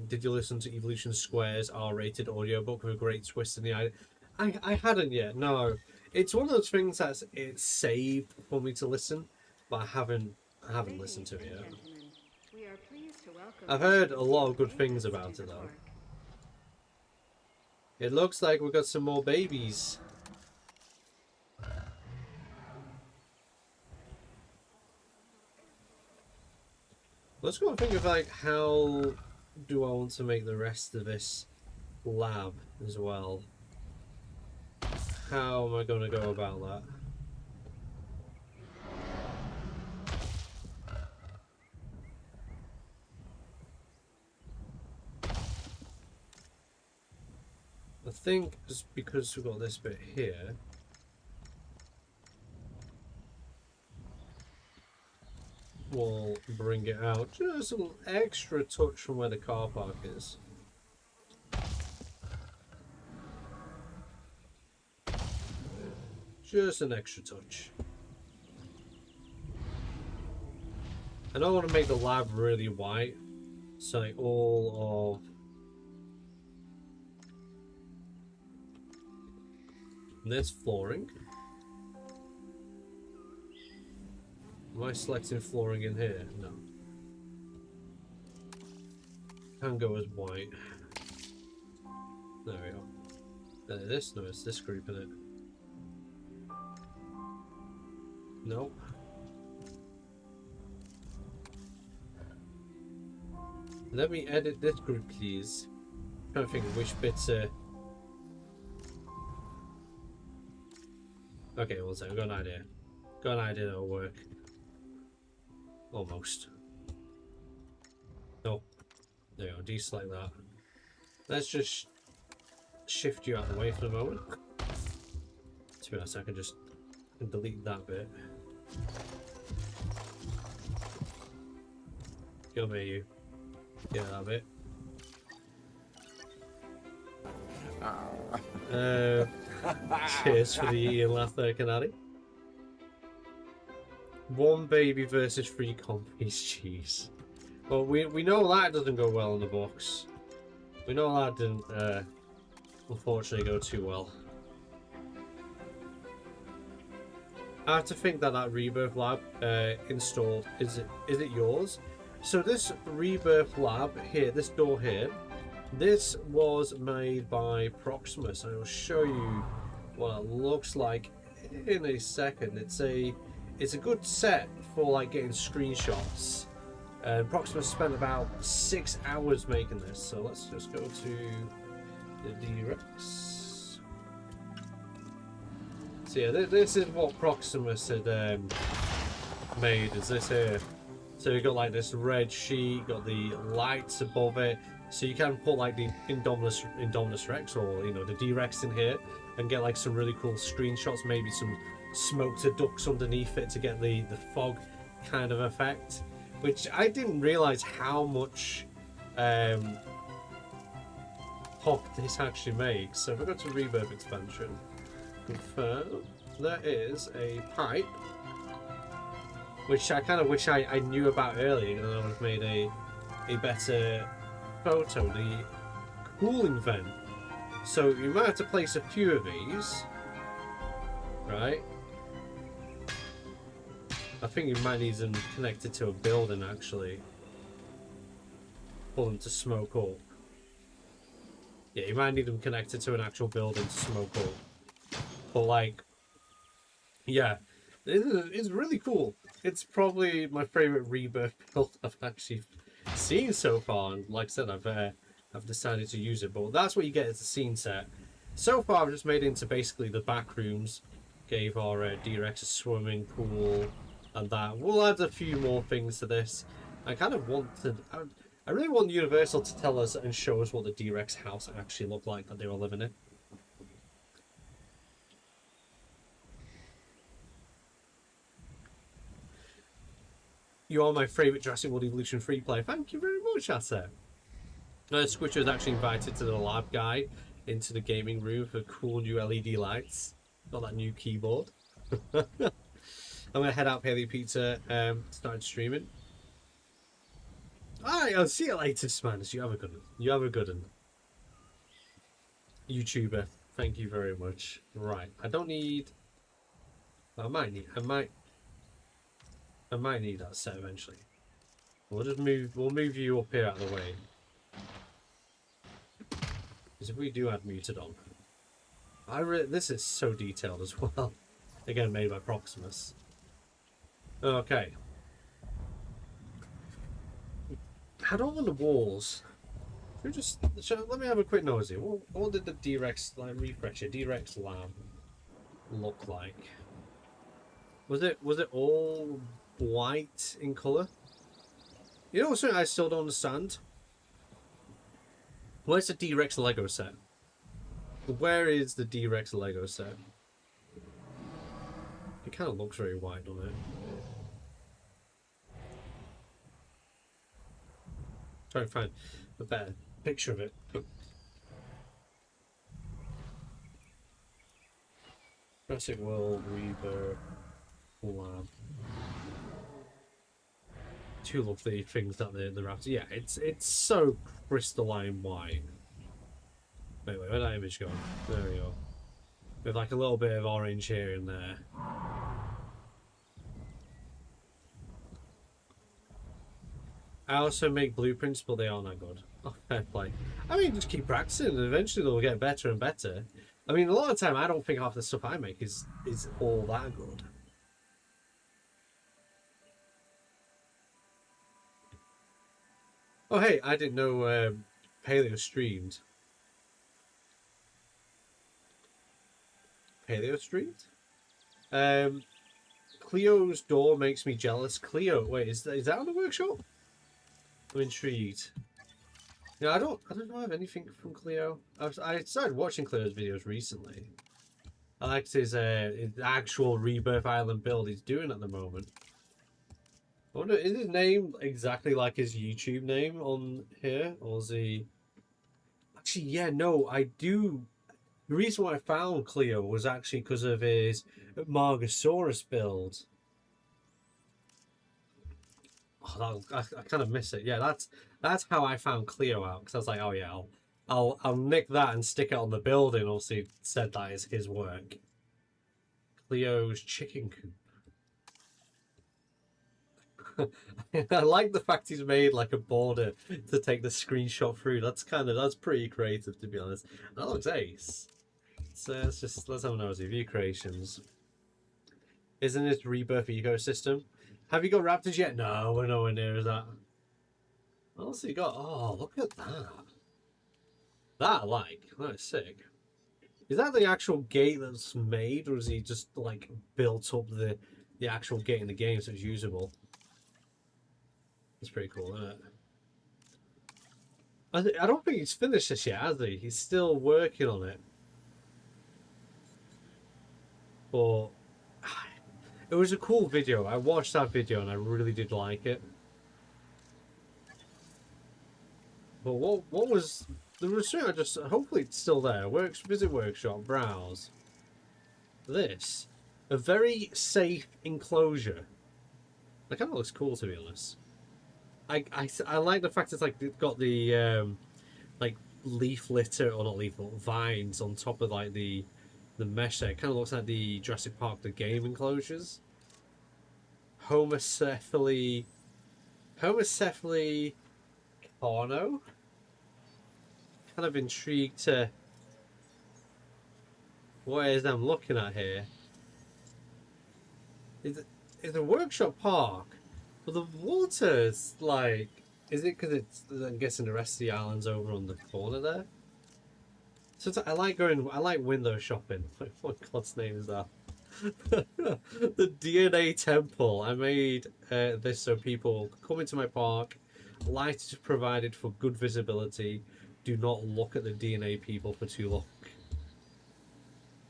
Did you listen to Evolution Square's R-rated audiobook with a great twist in the idea? I hadn't yet, no. It's one of those things that's it's saved for me to listen, but I haven't listened to it yet. I've heard a lot of good things about it though. It looks like we've got some more babies. Let's go and think of like how do I want to make the rest of this lab as well. How am I going to go about that? I think just because we've got this bit here, we'll bring it out just a little extra touch from where the car park is. Just an extra touch. I don't want to make the lab really white, so like all of this flooring. Am I selecting flooring in here? No. Can go as white. There we go. This? No, it's this group in it. Nope. Let me edit this group, please. I'm trying to think of which bits are... Okay, one second. I've got an idea. Got an idea that'll work. Almost. Nope. There you go. Deselect that. Let's just shift you out of the way for the moment. To be honest, I can just delete that bit. Come here, you. Get that bit. Cheers for the eating laugh there, Canary. One baby versus 3 compies, jeez. Well, we know that doesn't go well in the box. We know that didn't, unfortunately, go too well. I have to think that that Rebirth Lab installed, is it yours? So this Rebirth Lab here, this door here, this was made by Proximus. I will show you what it looks like in a second. it's a good set for like getting screenshots. Proximus spent about 6 hours making this, so let's just go to the D-Rex. So yeah, this is what Proximus had made, is this here. So you got like this red sheet, got the lights above it, so you can put like the Indominus Rex or the D-Rex in here and get like some really cool screenshots, maybe some smoked ducks underneath it to get the fog kind of effect, which I didn't realize how much pop this actually makes. So if we go to Rebirth expansion, confirm, there is a pipe, which I kind of wish I knew about earlier, and I would have made a better photo. The cooling vent. So you might have to place a few of these, right? I think you might need them connected to a building actually, for them to smoke up. Yeah, you might need them connected to an actual building to smoke up. But like, yeah, it's really cool. It's probably my favorite Rebirth build I've actually seen so far, and like I said, I've decided to use it. But that's what you get as a scene set. So far, I've just made it into basically the back rooms. Gave our D-Rex a swimming pool, and that we'll add a few more things to this. I kind of wanted, I really want Universal to tell us and show us what the D-Rex house actually looked like that they were living in. You are my favourite Jurassic World Evolution free play. Thank you very much, Asset. Squitcher was actually invited to the lab guy into the gaming room for cool new LED lights. Got that new keyboard. I'm gonna head out, Paleo Pizza, start streaming. Alright, I'll see you later, Smanners. You have a good one. You have a good one. YouTuber, thank you very much. Right, I don't need. I might need that set eventually. We'll just move. We'll move you up here out of the way. Because if we do add muted on, this is so detailed as well. Again, made by Proximus. Okay. Had all on the walls. Let me have a quick nosy. What did the D-Rex refresher D-Rex lab look like? Was it all white in colour? You know something I still don't understand? Where's the D-Rex Lego set? Where is the D-Rex Lego set? It kind of looks very white, doesn't it? Try to find a better picture of it. Jurassic World Rebirth Lab. Two lovely things that the Raptor. Yeah, it's so crystalline white. Wait, where'd that image go? There we go. With like a little bit of orange here and there. I also make blueprints, but they aren't that good. Oh, fair play. I mean, just keep practicing, and eventually they'll get better and better. I mean, a lot of the time, I don't think half the stuff I make is all that good. Oh, hey, I didn't know Paleo streamed. Paleo streamed? Cleo's door makes me jealous. Cleo, wait, is that on the workshop? I'm intrigued. Yeah, I don't know of anything from Cleo. I started watching Cleo's videos recently. I liked his actual Rebirth Island build he's doing at the moment. I wonder, is his name exactly like his YouTube name on here? Or is he... Actually, yeah, no, I do... The reason why I found Cleo was actually because of his Margosaurus build. Oh, I kind of miss it. Yeah, that's how I found Cleo out. Because I was like, oh yeah, I'll nick that and stick it on the building. Obviously, said that is his work. Cleo's chicken coop. I like the fact he's made like a border to take the screenshot through. That's pretty creative, to be honest. That looks ace. So let's have a nosy. View creations. Isn't it Rebirth ecosystem? Have you got raptors yet? No, we're nowhere near that. What else have you got? Oh, look at that. That I like. That is sick. Is that the actual gate that's made, or is he just like built up the actual gate in the game so it's usable? That's pretty cool, isn't it? I don't think he's finished this yet, has he? He's still working on it. But it was a cool video. I watched that video and I really did like it. But what was the research? Just hopefully it's still there. Visit workshop, browse. This, a very safe enclosure. That kind of looks cool, to be honest. I like the fact it's like it's got the like leaf litter, or not leaf, but vines on top of like the mesh there. It kind of looks like the Jurassic Park the game enclosures. Homocephaly Carno. Kind of intrigued to what it is I'm looking at here. It's a workshop park, but the water's like, is it because it's, I'm guessing the rest of the island's over on the corner there? So I like window shopping. What God's name is that? The DNA temple. I made this so people come into my park. Light is provided for good visibility. Do not look at the DNA people for too long.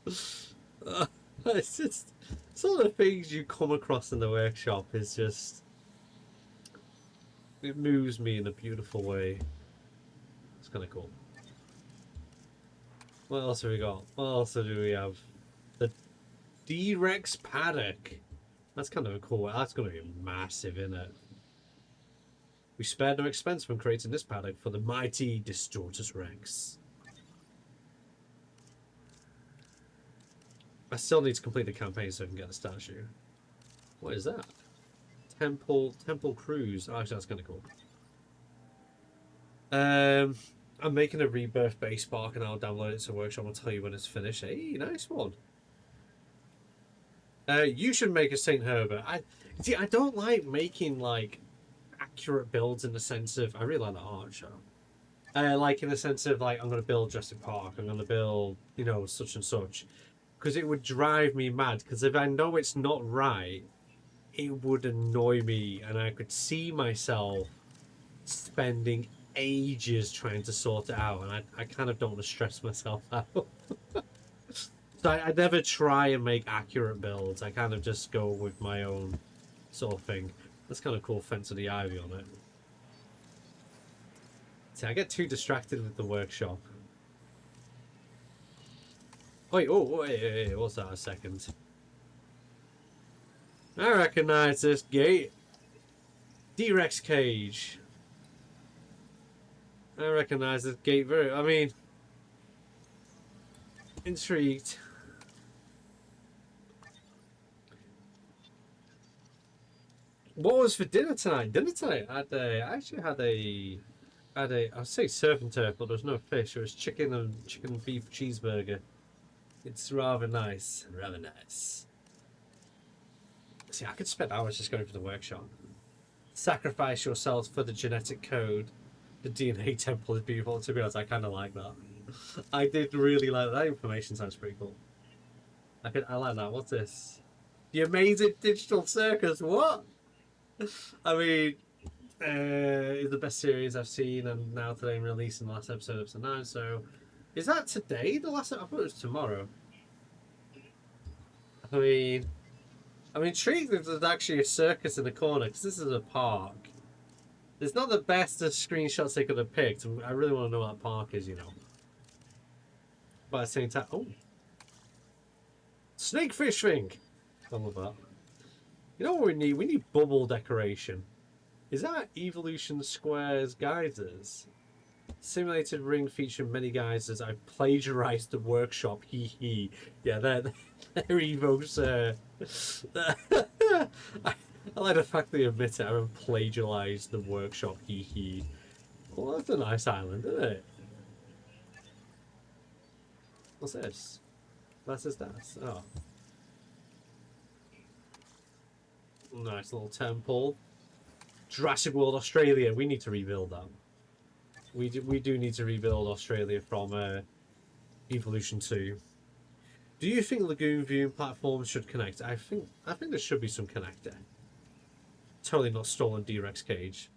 It's just some of the things you come across in the workshop is just, it moves me in a beautiful way. It's kind of cool. What else have we got? What else do we have? The D-Rex paddock. That's kind of a cool. That's going to be massive, isn't it? We spared no expense when creating this paddock for the mighty Distortus Rex. I still need to complete the campaign so I can get the statue. What is that? Temple Cruise. Oh, actually, that's kind of cool. I'm making a Rebirth base park and I'll download it to Workshop. I'll tell you when it's finished. Hey, nice one. You should make a St. Herbert. I don't like making like accurate builds in the sense of, I really like the art show. Like in the sense of like, I'm going to build Jurassic Park. I'm going to build, you know, such and such. Because it would drive me mad. Because if I know it's not right, it would annoy me. And I could see myself spending ages trying to sort it out. And I kind of don't want to stress myself out. So I never try and make accurate builds. I kind of just go with my own sort of thing. That's kind of cool, Fence of the Ivy on it. See, I get too distracted with the workshop. Wait, wait, what's that? A second. I recognize this gate. D-Rex cage. I recognize this gate very... I mean... Intrigued. What was for dinner tonight? I actually had a... I'd say surf and turf, but there was no fish. It was chicken and beef cheeseburger. It's rather nice. Rather nice. See, I could spend hours just going for the workshop. Sacrifice yourselves for the genetic code. The DNA temple is beautiful. To be honest, I kind of like that. I did really like that. Information sounds pretty cool. I like that. What's this? The Amazing Digital Circus. What? I mean, it's the best series I've seen, and now today I'm releasing the last episode of episode 9. So, is that today? The last? I thought it was tomorrow. I'm intrigued if there's actually a circus in the corner, because this is a park. It's not the best of screenshots they could have picked. I really want to know what that park is, you know. But at the same time, oh, snakefish thing. I love that. You know what we need? We need bubble decoration. Is that Evolution Squares geysers? Simulated ring featuring many geysers. I've plagiarized the workshop. Hee hee. Yeah, they're Evo's. I like the fact they admit it. I haven't plagiarized the workshop. Hee hee. Well, that's a nice island, isn't it? What's this? That's his dance. Oh. Nice little temple. Jurassic World Australia. We need to rebuild that. We do need to rebuild Australia from Evolution 2. Do you think Lagoon viewing platforms should connect? I think there should be some connector. Totally not stolen D-Rex cage.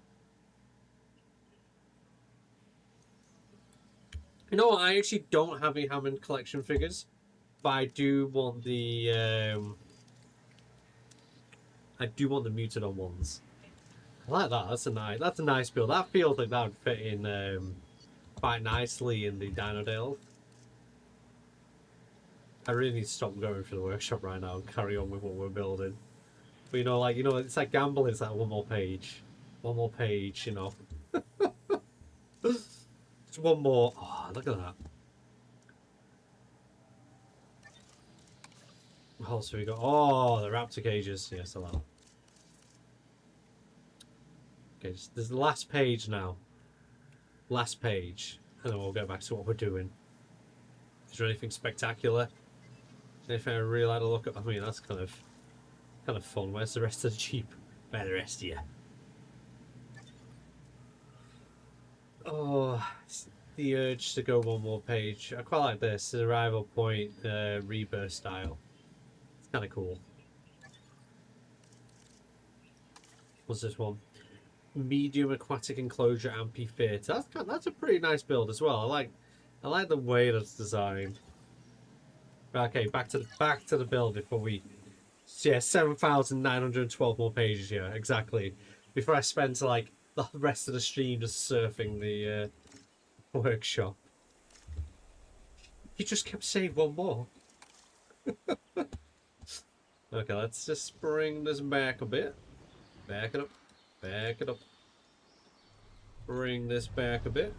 You know what? I actually don't have any Hammond collection figures, but I do want the Mutadon ones. I like that. That's a nice build. That feels like that would fit in quite nicely in the Dinodale. I really need to stop going through the workshop right now and carry on with what we're building. But it's like gambling. It's like one more page, you know. Just one more. Oh, look at that. What else have we got? Oh, the raptor cages. Yes, I love that. Okay, there's the last page now. Last page. And then we'll go back to what we're doing. Is there anything spectacular? Anything I really like to look at? I mean, that's kind of fun. Where's the rest of the Jeep? Where's the rest of you? Oh, the urge to go one more page. I quite like this. The arrival point rebirth style. It's kind of cool. What's this one? Medium aquatic enclosure amphitheater. That's a pretty nice build as well. I like the way that's designed. Okay, back to the build before we. Yeah, 7,912 more pages here exactly. Before I spend like the rest of the stream just surfing the workshop. He just kept saying one more. Okay, let's just bring this back a bit. Back it up. Back it up. Bring this back a bit.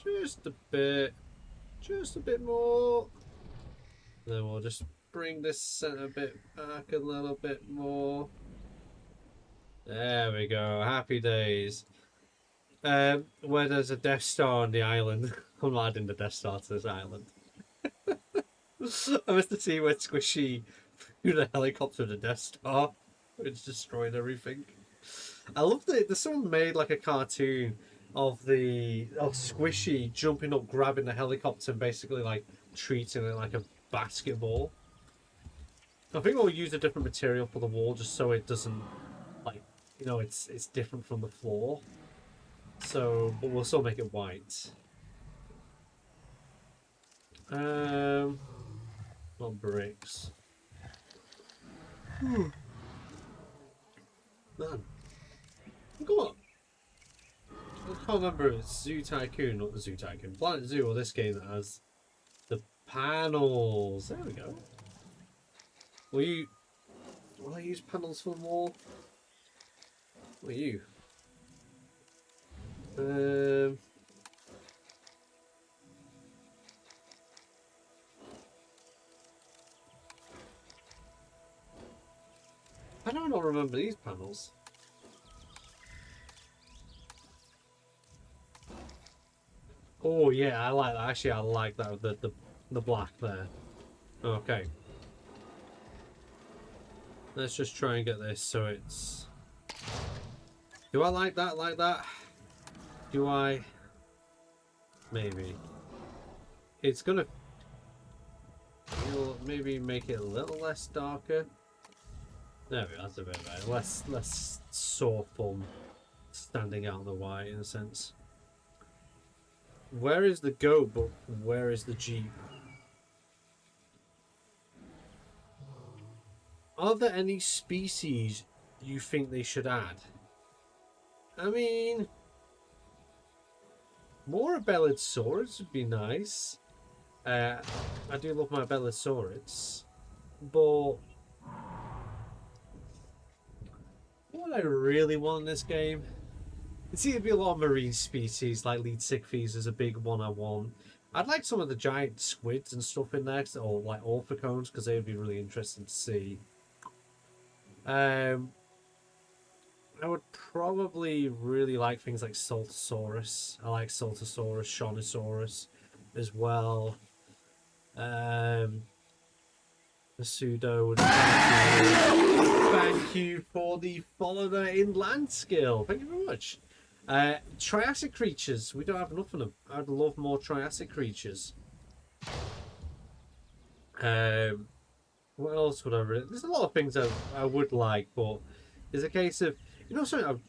Just a bit. Just a bit more. Then we'll just bring this center bit back a little bit more. There we go. Happy days. Where there's a Death Star on the island. I'm not adding the Death Star to this island. I missed the scene where Squishy threw the helicopter to the Death Star. It's destroyed everything. I love that someone made like a cartoon of Squishy jumping up, grabbing the helicopter, and basically like treating it like a basketball. I think we'll use a different material for the wall just so it doesn't it's different from the floor. So, but we'll still make it white. Not bricks. Man. Go on. I can't remember if it's Zoo Tycoon, not the Zoo Tycoon. Planet Zoo or this game that has the panels. There we go. Will I use panels for the wall? What are you? I don't remember these panels. Oh yeah, I like that. Actually, I like that with the black there. Okay. Let's just try and get this so it's. Do I like that? Like that? Do I? Maybe. It's gonna. You'll maybe make it a little less darker. There we go. That's a bit better. Less sore fun standing out in the white in a sense. Where is the goat, but where is the Jeep? Are there any species you think they should add? I mean, more Abelisaurus would be nice. I do love my Abelisaurus, but what I really want in this game, it's either be a lot of marine species like lead Sickfees is a big one I want. I'd like some of the giant squids and stuff in there, or like orthocones, because they would be really interesting to see. I would probably really like things like Saltosaurus. I like Saltosaurus, Shawnosaurus as well. The pseudo. Thank you for the follow the inland skill. Thank you very much. Triassic creatures. We don't have enough of them. I'd love more Triassic creatures. What else would I really... There's a lot of things I would like, but there's a case of... You know something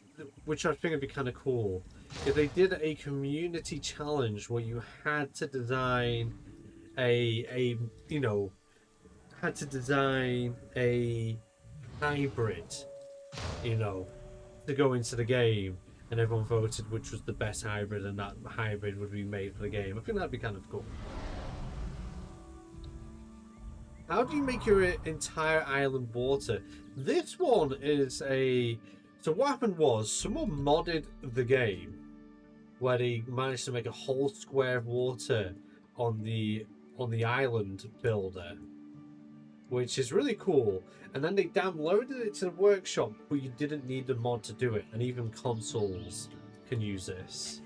which I think would be kind of cool? If they did a community challenge where you had to design a hybrid, to go into the game, and everyone voted which was the best hybrid, and that hybrid would be made for the game. I think that'd be kind of cool. How do you make your entire island water? This one is a... So what happened was, someone modded the game where they managed to make a whole square of water on the island builder, which is really cool. And then they downloaded it to the workshop, but you didn't need the mod to do it, and even consoles can use this.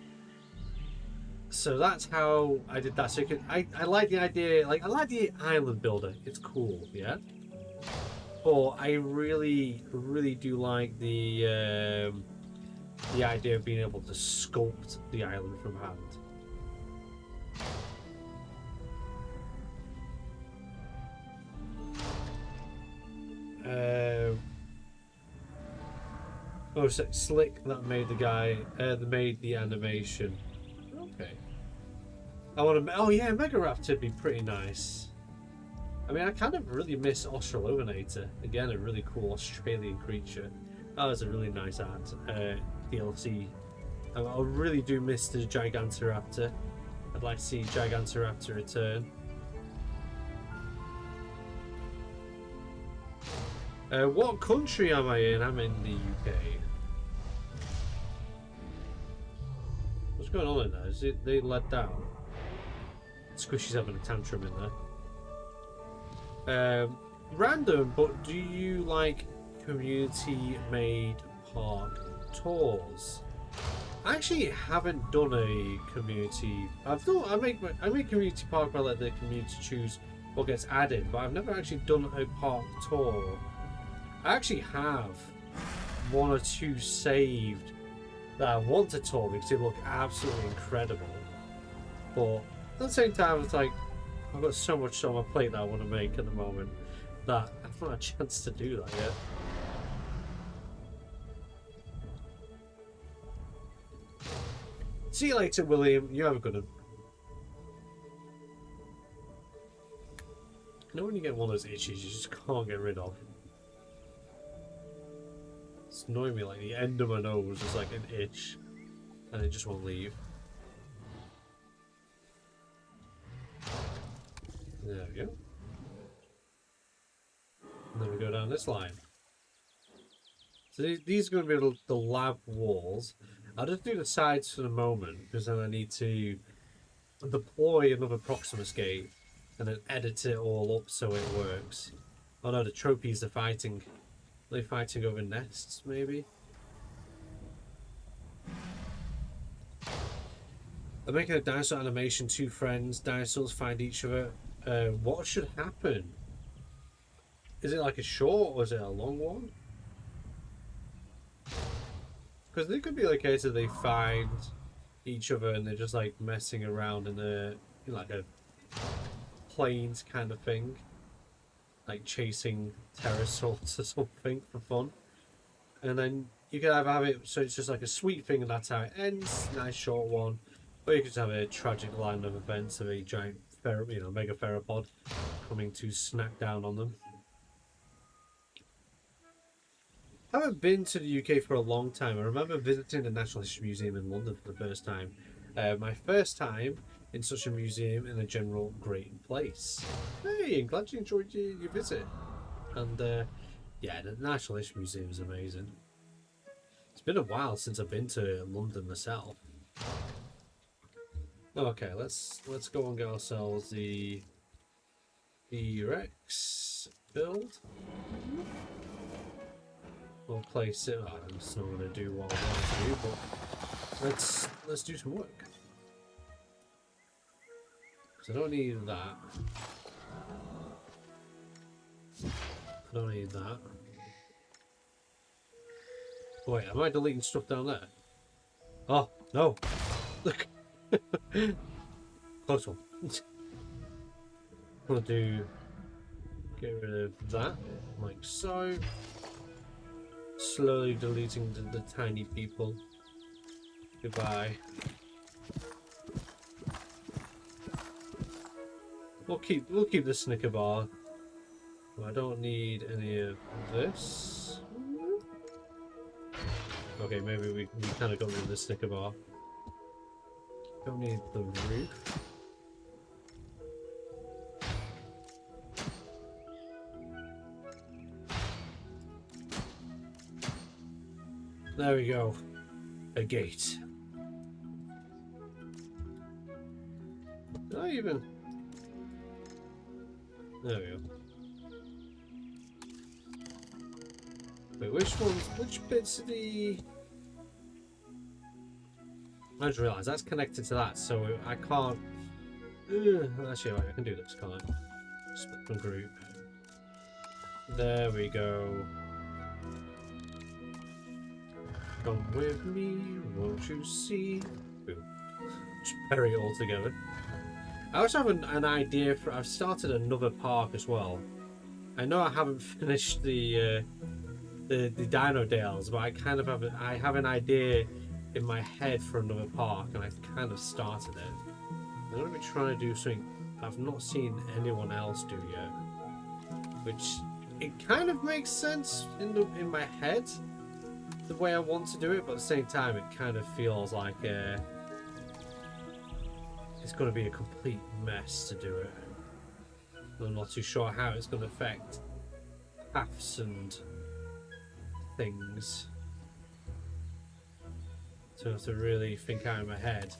So that's how I did that. So I like the idea, I like the island builder. It's cool, yeah. But I really, really do like the idea of being able to sculpt the island from hand. Oh, so Slick that made the guy, that made the animation. Okay. I want to. Oh yeah, Megaraptor would be pretty nice. I mean, I kind of really miss Australopithecus. Again, a really cool Australian creature. That was a really nice art DLC. I really do miss the Gigantoraptor. I'd like to see Gigantoraptor return. What country am I in? I'm in the UK. What's going on in there? Is it they let down? Squishy's having a tantrum in there. Random, but do you like community-made park tours? I actually haven't done a community. I make community park where I let the community choose what gets added, but I've never actually done a park tour. I actually have one or two saved that I want to tour because they look absolutely incredible. But at the same time, it's like I've got so much on my plate that I want to make at the moment that I haven't had a chance to do that yet. See you later, William. You have a good one. You know when you get one of those itches you just can't get rid of? It's annoying me, like the end of my nose is like an itch and it just won't leave. There we go. And then we go down this line. So these are going to be the lab walls. I'll just do the sides for the moment because then I need to deploy another Proximus gate and then edit it all up so it works. Oh no, the Tropies are fighting. Are they fighting over nests, maybe? I'm making a dinosaur animation. Two friends, dinosaurs find each other. What should happen? Is it like a short or is it a long one? Because there could be like a case that they find each other and they're just like messing around in like a plains kind of thing. Like chasing pterosaurs or something for fun. And then you could either have it so it's just like a sweet thing and that's how it ends, nice short one. Or you could just have a tragic line of events of a giant mega theropod coming to snack down on them. I haven't been to the UK for a long time. I remember visiting the Natural History Museum in London for the first time. My first time in such a museum in a general great place. Hey, I'm glad you enjoyed your visit. And yeah, the Natural History Museum is amazing. It's been a while since I've been to London myself. Okay, let's go and get ourselves the Rex build. We'll place it. Oh, I'm still going to do what I want to do, but let's do some work. So I don't need that. I don't need that. Wait, am I deleting stuff down there? Oh, no. Look. Close one. We'll do... Get rid of that, like so. Slowly deleting the tiny people. Goodbye. We'll keep the Snicker bar. I don't need any of this. Okay, maybe we kind of got rid of the Snicker bar. Don't need the roof. There we go. A gate. Did I even... There we go. Wait, which bits of the... I just realised that's connected to that, so I can't... Actually, wait, I can do this, can't I? Split from group. There we go. Come with me, won't you see? Boom. Just bury it all together. I also have an idea for... I've started another park as well. I know I haven't finished the Dino Dales, but I kind of have an idea in my head for another park, and I've kind of started it. I'm going to be trying to do something I've not seen anyone else do yet, which it kind of makes sense in my head the way I want to do it, but at the same time it kind of feels like it's going to be a complete mess to do it. I'm not too sure how it's going to affect paths and things. So I have to really think out in my head.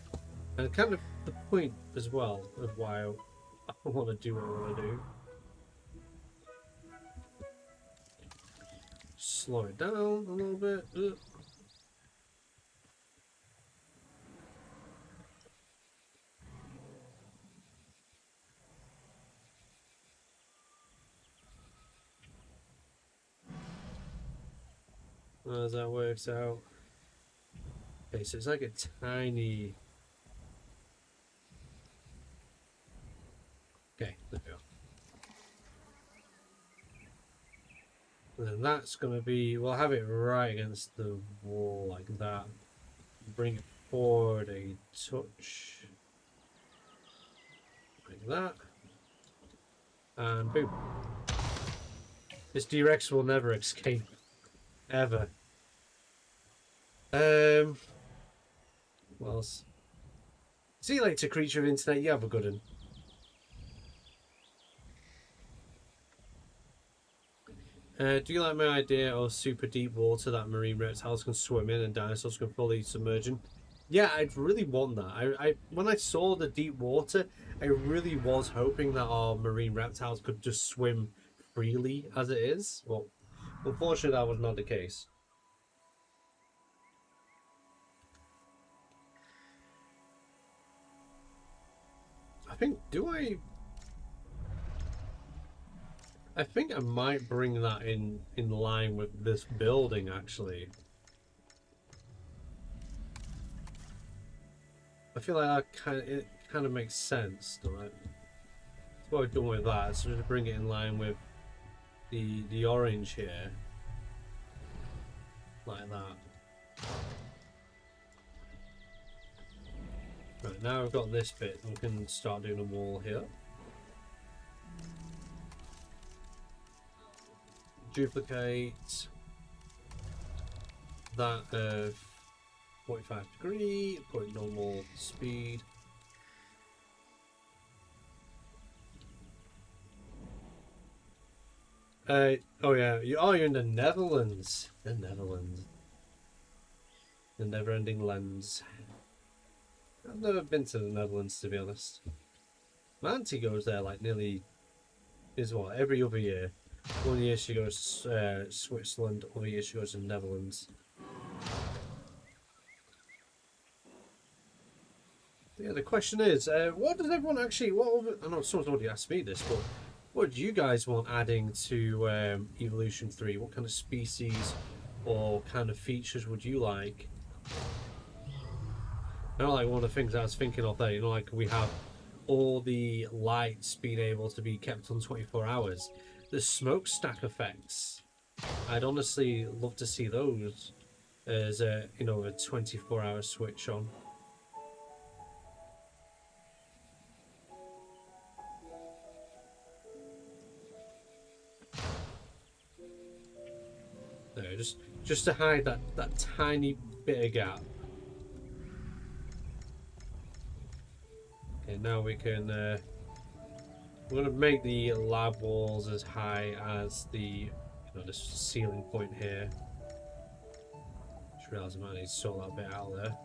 And kind of the point as well of why I want to do what I want to do. Slow it down a little bit. As that works out. Okay, so it's like a tiny... Okay, there we go. And then that's going to be... We'll have it right against the wall like that. Bring it forward a touch. Like that. And boom. This D-Rex will never escape. Ever. What else? See you later, creature of internet. You have a good one. Do you like my idea of super deep water that marine reptiles can swim in and dinosaurs can fully submerge in? Yeah, I'd really want that. When I saw the deep water, I really was hoping that our marine reptiles could just swim freely as it is. Well, unfortunately, that was not the case. I think I might bring that in line with this building, actually. I feel like it kind of makes sense, doesn't it? That's what I've done with that, so to bring it in line with the orange here. Like that. Right, now we've got this bit, we can start doing a wall here. Duplicate that 45 degree, put normal speed. Oh yeah, you're in the Netherlands. The Netherlands. The never-ending lens. I've never been to the Netherlands, to be honest. My auntie goes there like nearly, every other year. One year she goes to Switzerland, other year she goes to the Netherlands. Yeah, the question is, what does everyone actually, I know someone's already asked me this, but What do you guys want adding to Evolution 3? What kind of species or kind of features would you like? I know, like, one of the things I was thinking of there, you know, like we have all the lights being able to be kept on 24 hours. The smokestack effects, I'd honestly love to see those as a, you know, a 24-hour switch on. There, just to hide that tiny bit of gap. Okay, now we can. We're gonna make the lab walls as high as the, you know, this ceiling point here. Just realised I might need to sort that bit out there.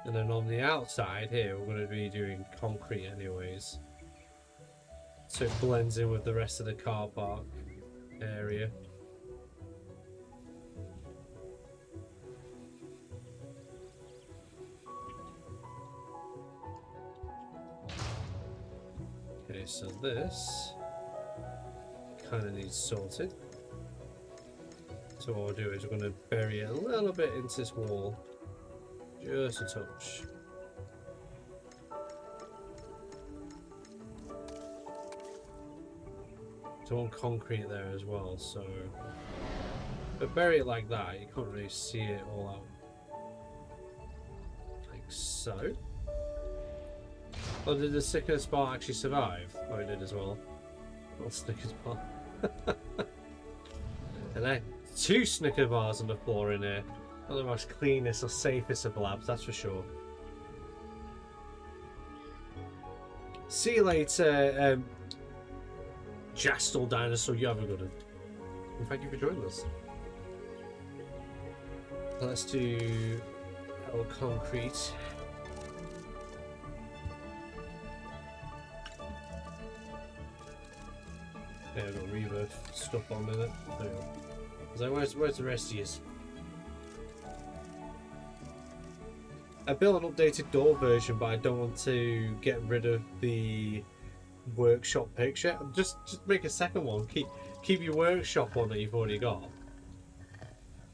And then on the outside here, we're going to be doing concrete anyways. So it blends in with the rest of the car park area. Okay, so this kind of needs sorted. So what we'll do is we're going to bury it a little bit into this wall. Just a touch. So on concrete there as well, so but bury it like that, you can't really see it all out. Like so. Oh, did the Snickers bar actually survive? Oh, it did as well. Not Snickers bar. And then 2 Snicker bars on the floor in here. Not the most cleanest or safest of labs, that's for sure. See you later, Jastal Dinosaur. You have a good one. And thank you for joining us. Let's do our concrete. Yeah, I've got rebirth stuff on in it. There we go. So where's the rest of you? I built an updated door version, but I don't want to get rid of the workshop picture. Just make a second one. Keep your workshop one that you've already got,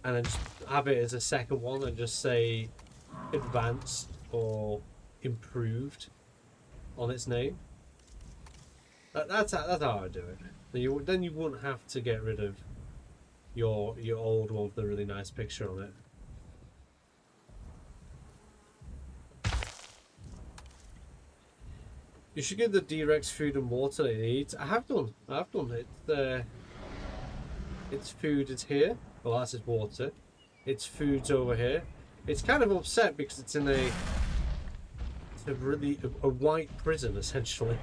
and then just have it as a second one, and just say advanced or improved on its name. That's how I do it. Then you wouldn't have to get rid of your old one with a really nice picture on it. You should give the D-Rex food and water it needs. I have done it. Its food is here. Well, that's its water. Its food's over here. It's kind of upset because it's in a white prison essentially.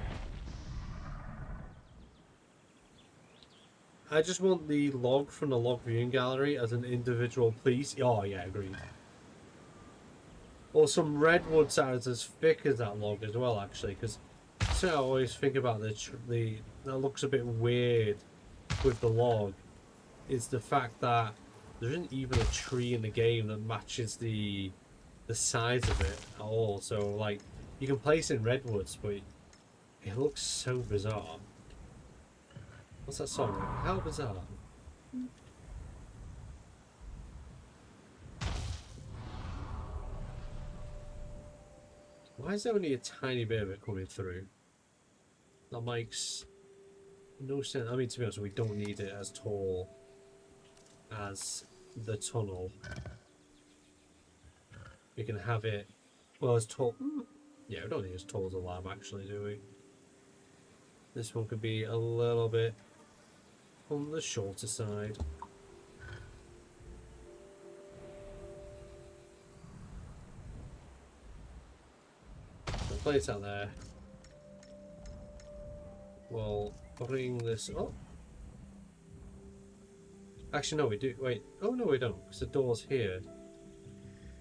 I just want the log from the log viewing gallery as an individual piece. Oh yeah, agreed. Or some redwoods that is as thick as that log as well, actually, because so I always think about that looks a bit weird with the log is the fact that there isn't even a tree in the game that matches the size of it at all. So like you can place in redwoods, but it looks so bizarre. What's that song? How bizarre. Why is there only a tiny bit of it coming through? That makes no sense. I mean, to be honest, we don't need it as tall as the tunnel. We can have it, well, as tall. Yeah, we don't need as tall as a lab, actually, do we? This one could be a little bit on the shorter side. So place out there. We'll bring this up. Actually, no, we do. Wait. Oh, no, we don't, because the door's here.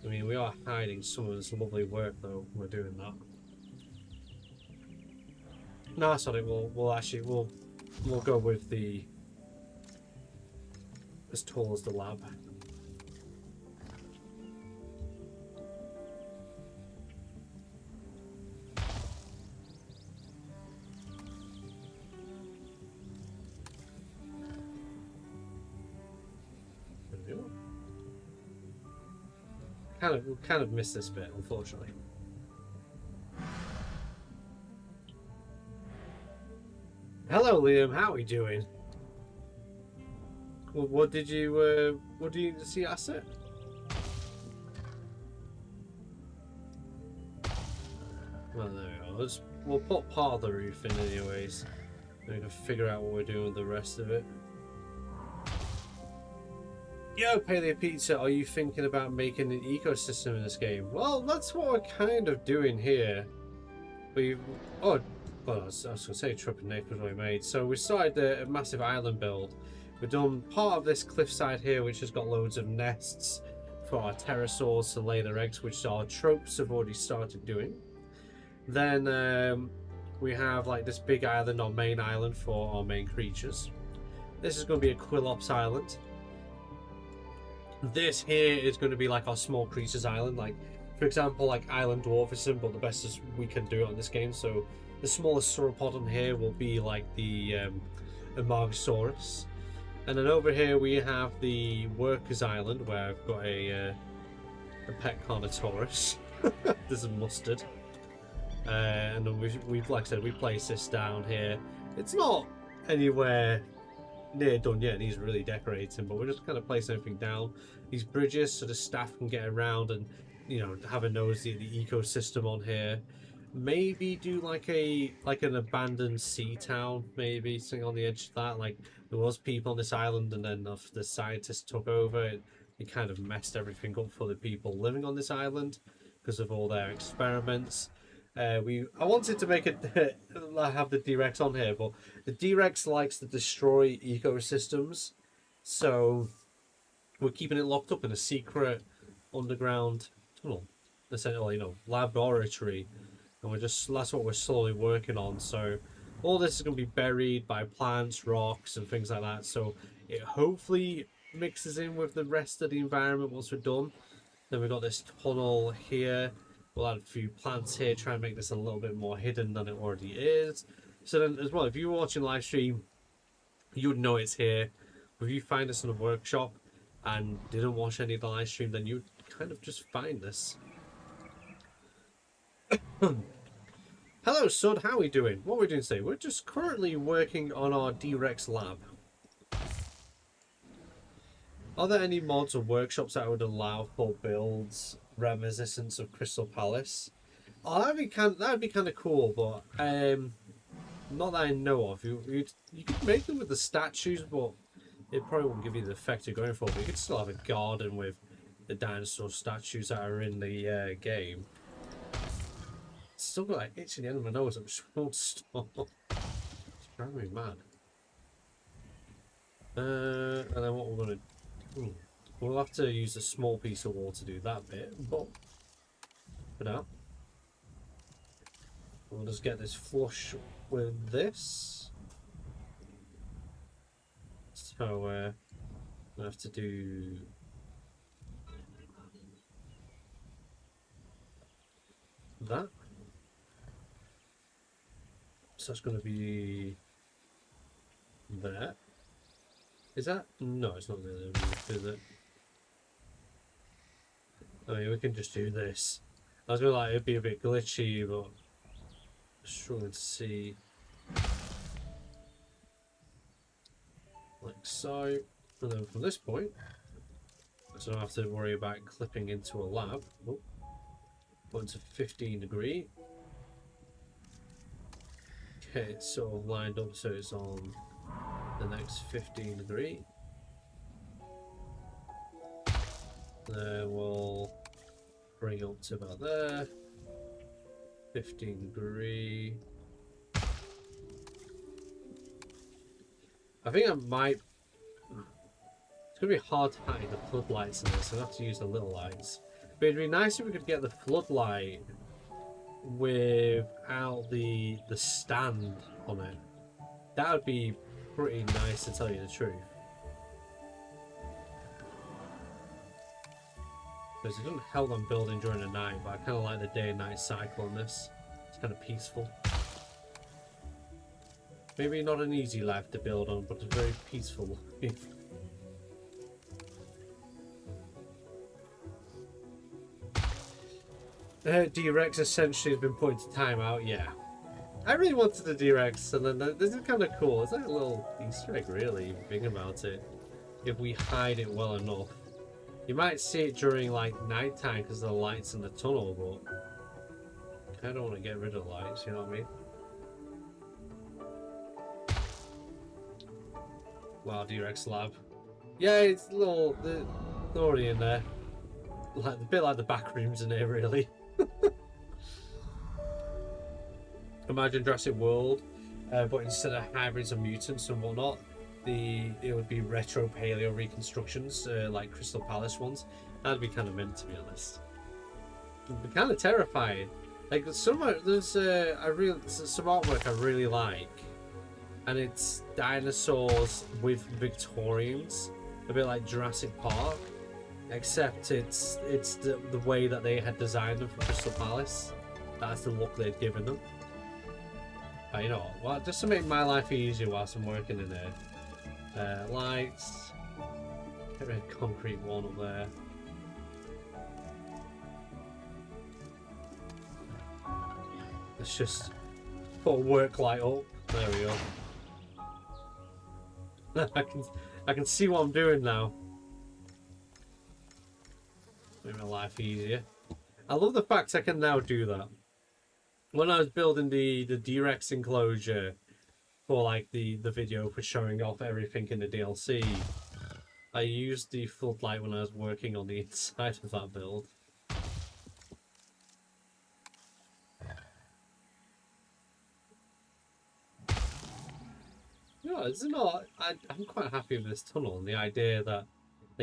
I mean, we are hiding some of this lovely work, though. We're doing that. No, sorry. We'll go with the as tall as the lab. kind of missed this bit, unfortunately. Hello, Liam. How are we doing? What did you see us at? Well, there we go. We'll put part of the roof in anyways. We can figure out what we're doing with the rest of it. Yo, Paleo Pizza, are you thinking about making an ecosystem in this game? Well, that's what we're kind of doing here. Well, I was going to say Trip and Naples we made. So we started a massive island build. We've done part of this cliffside here, which has got loads of nests for our pterosaurs to lay their eggs, which our tropes have already started doing. Then we have like this big island, our main island for our main creatures. This is going to be a Quillops island. This here is going to be like our small creatures island, like for example like Island Dwarfism, but the best is we can do it on this game. So the smallest sauropod on here will be like the Amargasaurus, and then over here we have the Workers Island where I've got a pet Carnotaurus. There's a mustard, and then we've like I said, we place this down here. It's not anywhere near done yet, he's really decorating, but we're just kind of placing everything down. These bridges so the staff can get around and, you know, have a nosy at the ecosystem on here. Maybe do like an abandoned sea town, maybe something on the edge of that. Like there was people on this island, and then the scientists took over. It kind of messed everything up for the people living on this island because of all their experiments. I wanted to make it have the D-Rex on here, but the D-Rex likes to destroy ecosystems, so we're keeping it locked up in a secret underground tunnel, essentially, you know, laboratory, and that's what we're slowly working on. So all this is going to be buried by plants, rocks, and things like that. So it hopefully mixes in with the rest of the environment once we're done. Then we've got this tunnel here. We'll add a few plants here, try and make this a little bit more hidden than it already is. So then as well, if you were watching live stream, you would know it's here. If you find us in a workshop and didn't watch any of the live stream, then you kind of just find this. Hello Sud, how are we doing? What are we doing today? We're just currently working on our D-Rex lab. Are there any mods or workshops that would allow for builds reminiscent of Crystal Palace? Oh, that'd be kind of cool, but not that I know of. You could make them with the statues, but it probably won't give you the effect you're going for. But you could still have a garden with the dinosaur statues that are in the game. Still got like itch in the end of my nose. I'm just won't stop. It's driving me mad. And then what we're gonna do? We'll have to use a small piece of wall to do that bit, but for now, we'll just get this flush with this. So we'll have to do that. So it's going to be there. Is that? No, it's not really, is it? I mean, we can just do this. I was gonna like it'd be a bit glitchy, but I'm struggling to see. Like so. And then from this point, so I don't have to worry about clipping into a lab. Oh, going to 15 degree. Okay, it's sort of lined up so it's on the next 15 degree. Then we'll bring it up to about there. 15 degree. I think I might. It's gonna be hard to hide the floodlights in this, so I have to use the little lights. But it'd be nice if we could get the floodlight without the stand on it. That would be pretty nice, to tell you the truth. Because it doesn't help them building during the night, but I kind of like the day and night cycle on this. It's kind of peaceful. Maybe not an easy life to build on, but it's very peaceful. D-Rex essentially has been put into timeout, yeah. I really wanted the D-Rex, and then this is kind of cool. It's like a little Easter egg, really, if you think about it. If we hide it well enough. You might see it during, like, nighttime because of the lights in the tunnel, but I don't want to get rid of the lights, you know what I mean? Wow, D-Rex lab. Yeah, it's a little... They're already in there. Like, a bit like the back rooms in here, really. Imagine Jurassic World, but instead of hybrids and mutants and whatnot, it would be retro paleo reconstructions, like Crystal Palace ones. That'd be kind of mint, to be honest. It'd be kind of terrifying. Like there's some artwork I really like, and it's dinosaurs with Victorians, a bit like Jurassic Park, except it's the way that they had designed them for Crystal Palace. That's the look they'd given them. But you know, well, just to make my life easier whilst I'm working in there. Lights. Get rid of concrete one up there. Let's just put a work light up. There we go. I can see what I'm doing now. Make my life easier. I love the fact I can now do that. When I was building the D-Rex enclosure for like the video for showing off everything in the DLC, I used the floodlight when I was working on the inside of that build. No, it's not. I'm quite happy with this tunnel and the idea that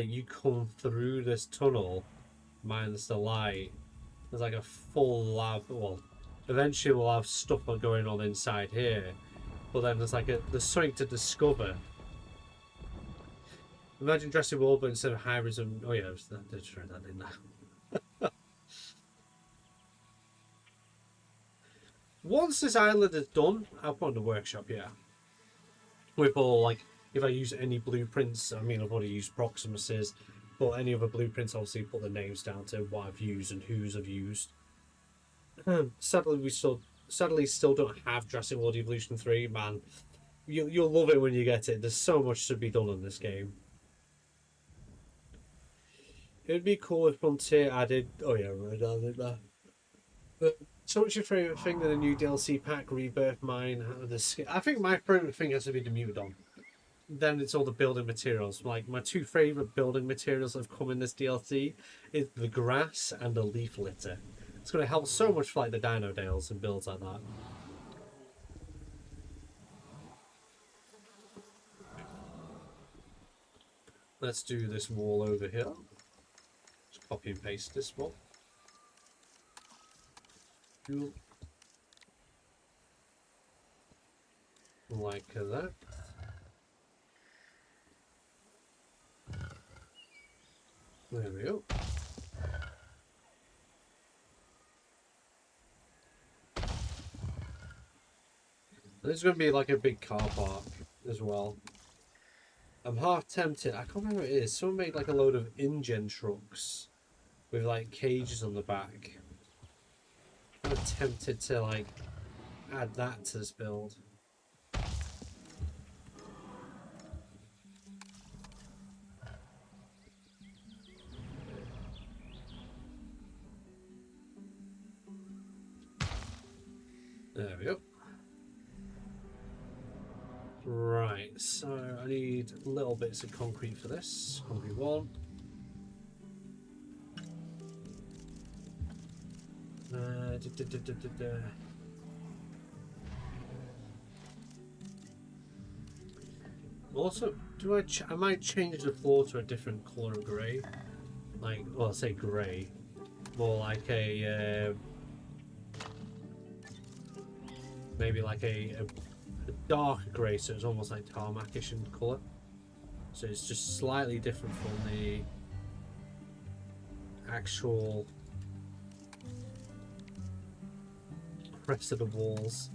you come through this tunnel minus the light. There's like a full lab. Well, eventually we'll have stuff going on inside here, but then there's something to discover. Imagine Jurassic World, but instead of hybrids and oh yeah, I did try that, didn't I? Once this island is done, I'll put in the workshop. Yeah, with all like if I use any blueprints, I mean I've already used Proximuses, but any other blueprints, obviously put the names down to what I've used and whose I've used. Sadly, we still don't have Jurassic World Evolution 3, man. You'll love it when you get it. There's so much to be done in this game. It'd be cool if Frontier added. Oh yeah, right, I did that. But so what's your favourite thing in the new DLC pack? Rebirth, mine. I think my favourite thing has to be the Mutodon. Then it's all the building materials. Like my two favourite building materials that have come in this DLC is the grass and the leaf litter. It's going to help so much for like the Dino Dales and builds like that. Let's do this wall over here. Just copy and paste this one. Like that. There we go. There's going to be like a big car park as well. I'm half tempted. I can't remember what it is. Someone made like a load of InGen trucks with like cages on the back. I'm tempted to like add that to this build. There we go. Right, so I need little bits of concrete for this. Concrete one. Also, I might change the floor to a different colour of grey. Like, well, I'll say grey. More like a maybe like a darker grey, so it's almost like tarmacish in colour. So it's just slightly different from the actual rest of the walls.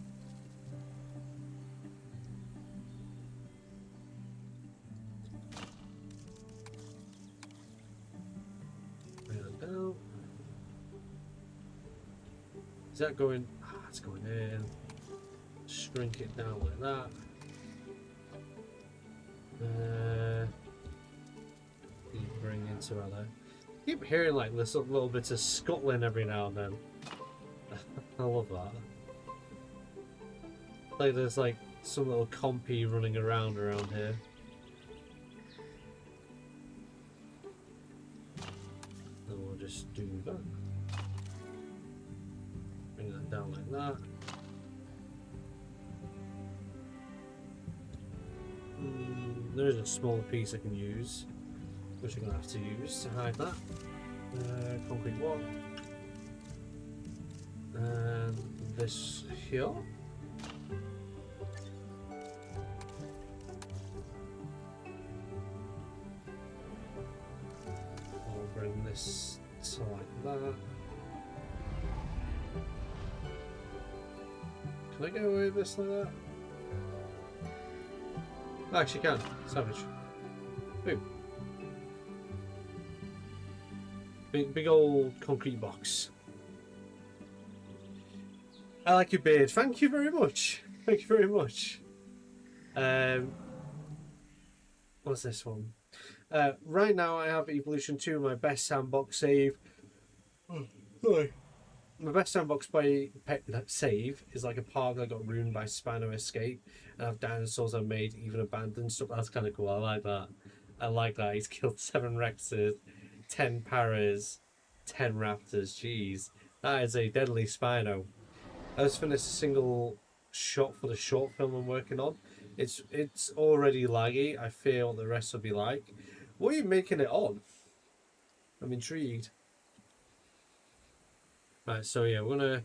There we go. Is that going? Ah, it's going in. Shrink it down like that. Keep bringing into other. Keep hearing like this little bits of Scotland every now and then. I love that. Like there's like some little compy running around here. And we'll just do that. Bring that down like that. There's a smaller piece I can use, which I'm going to have to use to hide that. Concrete wall. And this here. I'll bring this to like that. Can I get away with this like that? I actually can. Savage. Boom. Big old concrete box. I like your beard. Thank you very much. Thank you very much. What's this one? Right now I have Evolution 2, my best sandbox save. Sorry. My best sandbox save is like a park that got ruined by Spino Escape, and I have dinosaurs I made, even abandoned stuff. That's kind of cool. I like that. I like that. He's killed 7 Rexes, 10 Paras, 10 Raptors. Jeez, that is a deadly Spino. I just finished a single shot for the short film I'm working on. It's already laggy. I fear what the rest will be like. What are you making it on? I'm intrigued. Right, so yeah, we're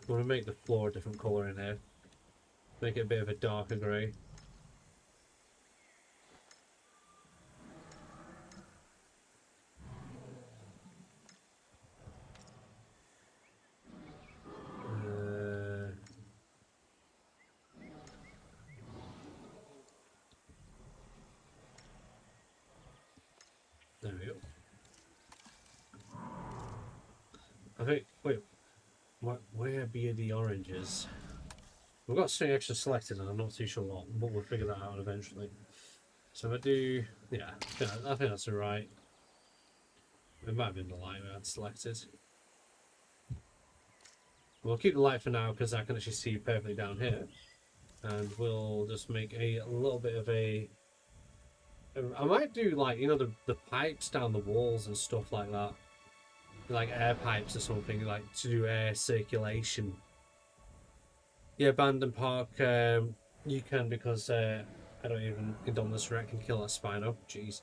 gonna make the floor a different colour in here. Make it a bit of a darker grey. There we go. I think, wait, where be the oranges? We've got something extra selected and I'm not too sure what, but we'll figure that out eventually. So if I do, yeah, I think that's alright. It might have been the light we had selected. We'll keep the light for now because I can actually see perfectly down here. And we'll just make a little bit of a... I might do like, you know, the pipes down the walls and stuff like that. Like air pipes or something, like to do air circulation. Yeah, abandoned park, you can because I don't even Indominus Rex can kill that Spino. Jeez.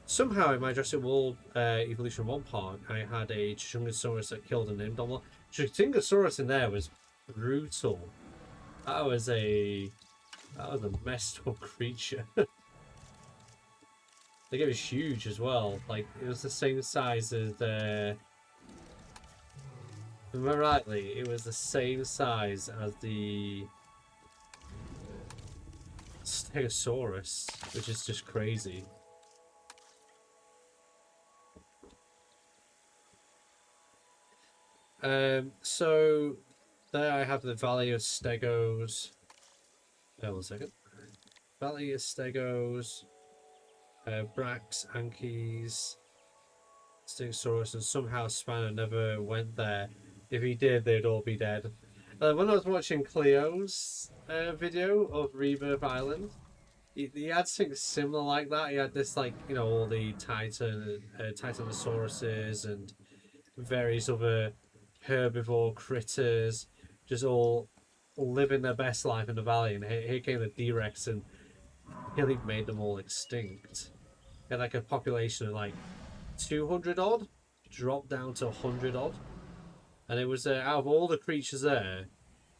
Somehow in my Jurassic World Evolution 1 park, I had a Chungosaurus that killed an Indominus. Chungosaurus in there was brutal. That was a messed up creature. Like it was huge as well. Like it was the same size as remember rightly, it was the same size as the Stegosaurus, which is just crazy. So there I have the Valley of Stegos. Hold on a second. Valley of Stegos, Brax, Ankies, Stegosaurus, and somehow Spino never went there. If he did, they'd all be dead. When I was watching Cleo's video of Rebirth Island, he had something similar like that. He had this, like, you know, all the Titanosauruses and various other herbivore critters just all living their best life in the valley, and here came the D-Rex and nearly made them all extinct. He had like a population of like 200 odd, dropped down to 100 odd, and it was out of all the creatures there,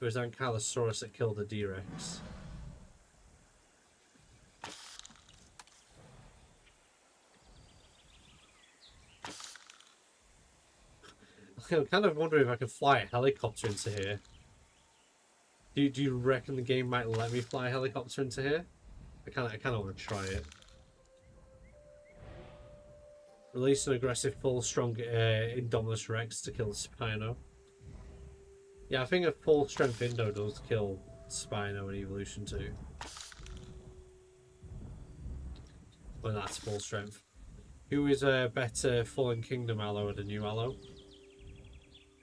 it was Ankylosaurus that killed the D-Rex. I'm kind of wondering if I can fly a helicopter into here. Do you reckon the game might let me fly a helicopter into here? I kind of want to try it. Release an aggressive, full, strong Indominus Rex to kill Spino. Yeah, I think a full strength Indo does kill Spino in Evolution 2. When that's full strength. Who is a better Fallen Kingdom Allo or the new Allo?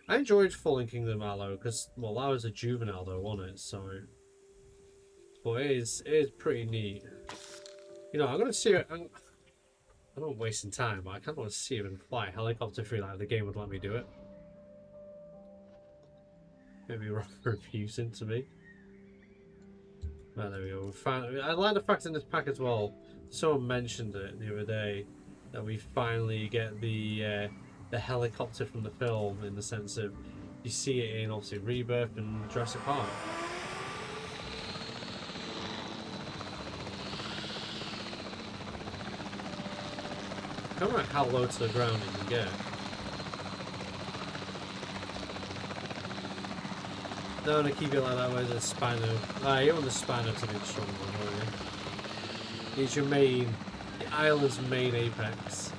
I enjoyed Fallen Kingdom Allo because, well, that was a juvenile though, wasn't it? So, but it is pretty neat. You know, I'm gonna see it. I'm not wasting time, but I kind of want to see him fly a helicopter through that if the game would let me do it. Maybe refusing to me. Well, there we go. I like the fact in this pack as well. Someone mentioned it the other day that we finally get the helicopter from the film, in the sense of you see it in obviously Rebirth and Jurassic Park. I don't know how low to the ground you can get. No, I'm gonna keep it like that. Where's the Spino? You want the Spino to be the strong one, don't you? It's your main, the island's main apex.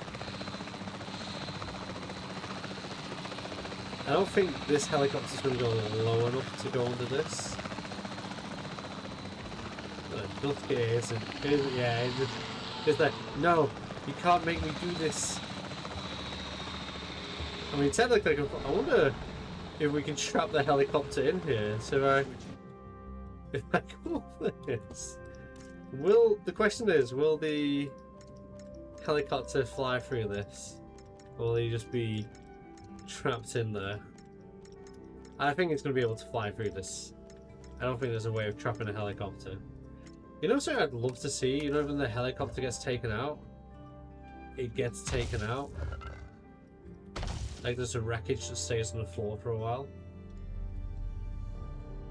I don't think this helicopter's gonna go low enough to go under this. Nothing isn't. Yeah, it's like, no, you can't make me do this. I mean, technically, I wonder if we can trap the helicopter in here. So if I go with this, the question is, will the helicopter fly through this? Or will he just be trapped in there? I think it's going to be able to fly through this. I don't think there's a way of trapping a helicopter. You know something I'd love to see? You know when the helicopter gets taken out? It gets taken out. Like there's a wreckage that stays on the floor for a while.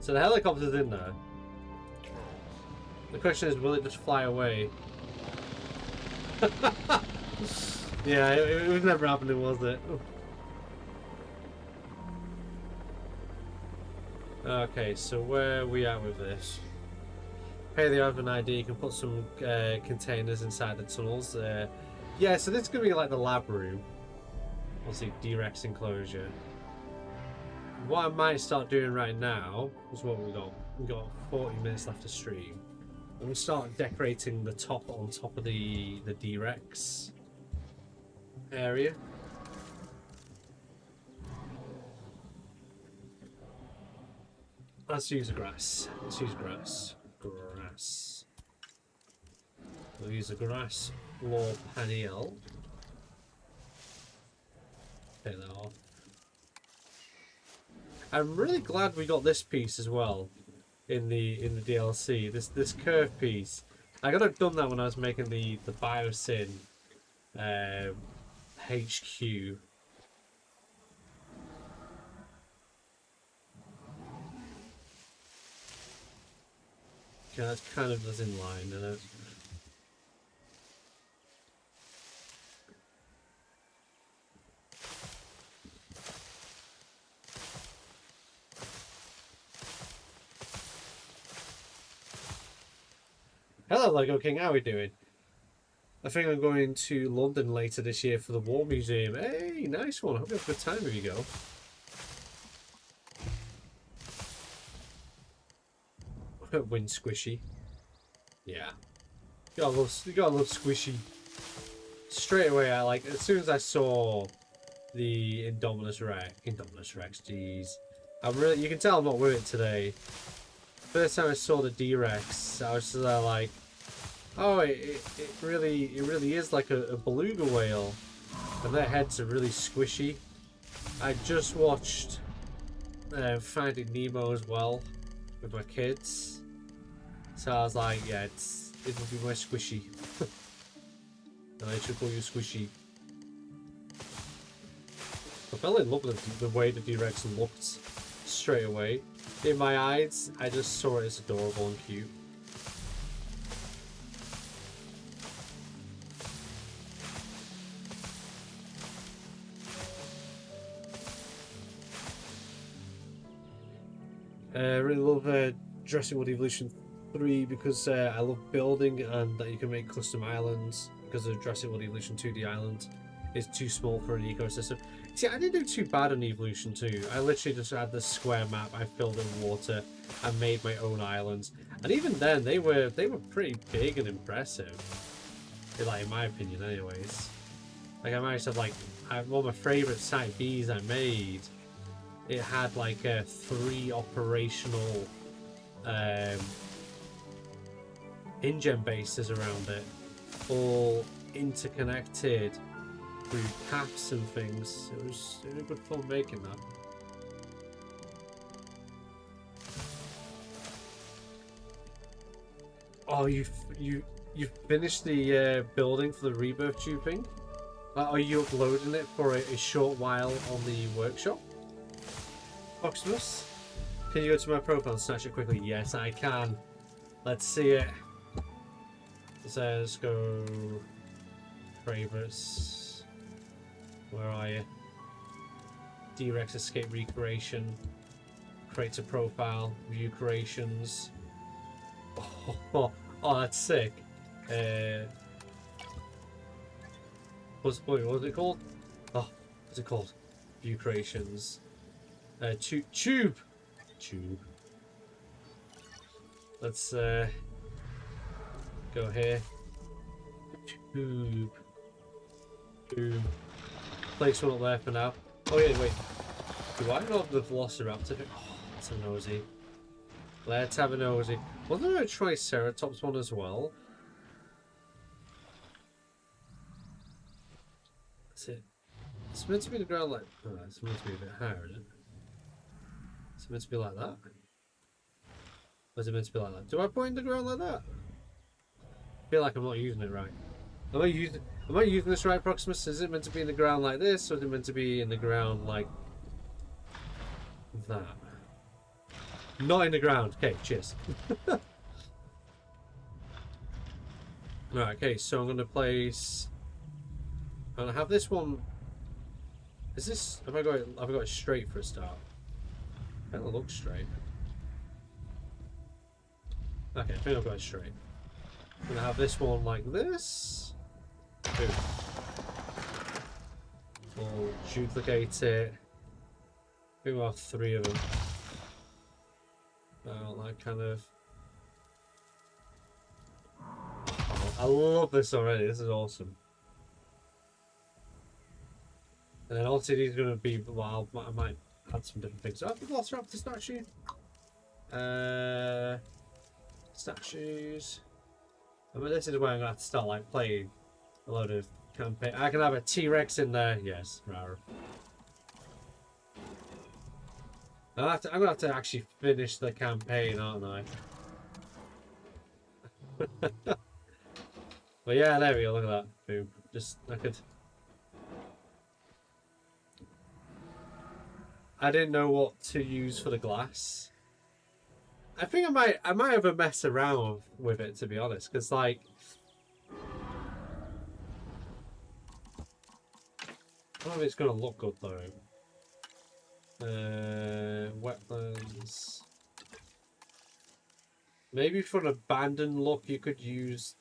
So the helicopter's in there. The question is, will it just fly away? Yeah, it was never happening, was it? Okay, so where are we at with this? Pay the admin ID, you can put some containers inside the tunnels. Yeah, so this is going to be like the lab room. Obviously, D-Rex enclosure. What I might start doing right now is what we got. We've got 40 minutes left to stream. I'm going to start decorating the top on top of the D-Rex area. Let's use grass. Let's use grass. Grass. We'll use a grass floor panel. Take that off. I'm really glad we got this piece as well in the DLC. This curve piece. I could have done that when I was making the Biosyn HQ. Okay, that's kind of as in line, isn't it? Hello Lego King, how are we doing? I think I'm going to London later this year for the War Museum. Hey, nice one. I hope you have a good time if you go. Wind squishy. Yeah. You gotta love squishy. Straight away, as soon as I saw the Indominus Rex, jeez. You can tell I'm not with it today. First time I saw the D-Rex, I was just like, oh, it really is like a beluga whale. And their heads are really squishy. I just watched Finding Nemo as well with my kids. So I was like, yeah, it will be more squishy. And I should call you Squishy. I fell in love with the way the D-Rex looked straight away. In my eyes, I just saw it as adorable and cute. I really love Jurassic World Evolution 3 because I love building and that you can make custom islands because of Jurassic World Evolution 2 The Island. is too small for an ecosystem. See, I didn't do too bad on Evolution 2. I literally just had this square map. I filled in water and made my own islands. And even then, they were pretty big and impressive. Like, in my opinion, anyways. Like, I managed to, like, one of my favourite Site Bs I made, it had, like, 3 operational InGen bases around it, all interconnected through paths and things. It was good fun making that. Oh, you finished the building for the rebirth tubing? Are you uploading it for a short while on the workshop? Proximus? Can you go to my profile and snatch it quickly? Yes, I can. Let's see it. So let's go favorites. Where are you? D-Rex escape recreation. Create a profile. View creations. Oh, that's sick. What was it called? Oh, what's it called? View creations. Tube. Let's go here. Tube. Place one up there for now. Oh yeah, wait. Do I know the Velociraptor? Oh, that's a nosy. Let's have a nosy. Wasn't there a Triceratops one as well? That's it. It's meant to be the ground like... Oh, it's meant to be a bit higher, isn't it? It's meant to be like that? Or is it meant to be like that? Do I point the ground like that? I feel like I'm not using it right. Am I using this right, Proximus? Is it meant to be in the ground like this, or is it meant to be in the ground like that? Not in the ground. Okay, cheers. Right, okay, so I'm gonna place... I'm gonna have this one... Is this... Have I got it straight for a start? It kind of looks straight. Okay, I think I've got it straight. I'm gonna have this one like this. Boom. We'll duplicate it. We will have 3 of them. That kind of... Oh, I love this already. This is awesome. And then obviously these are going to be... Well, I might add some different things. Oh, the Velociraptor statue. Statues. I mean, this is where I'm going to have to start like playing a load of campaign. I can have a T-Rex in there. Yes, rare. I'm gonna have to actually finish the campaign, aren't I? But yeah, there we go. Look at that. Boom. I didn't know what to use for the glass. I think I might have a mess around with it, to be honest, because like I don't know if it's gonna look good though. Wetlands. Maybe for an abandoned look, you could use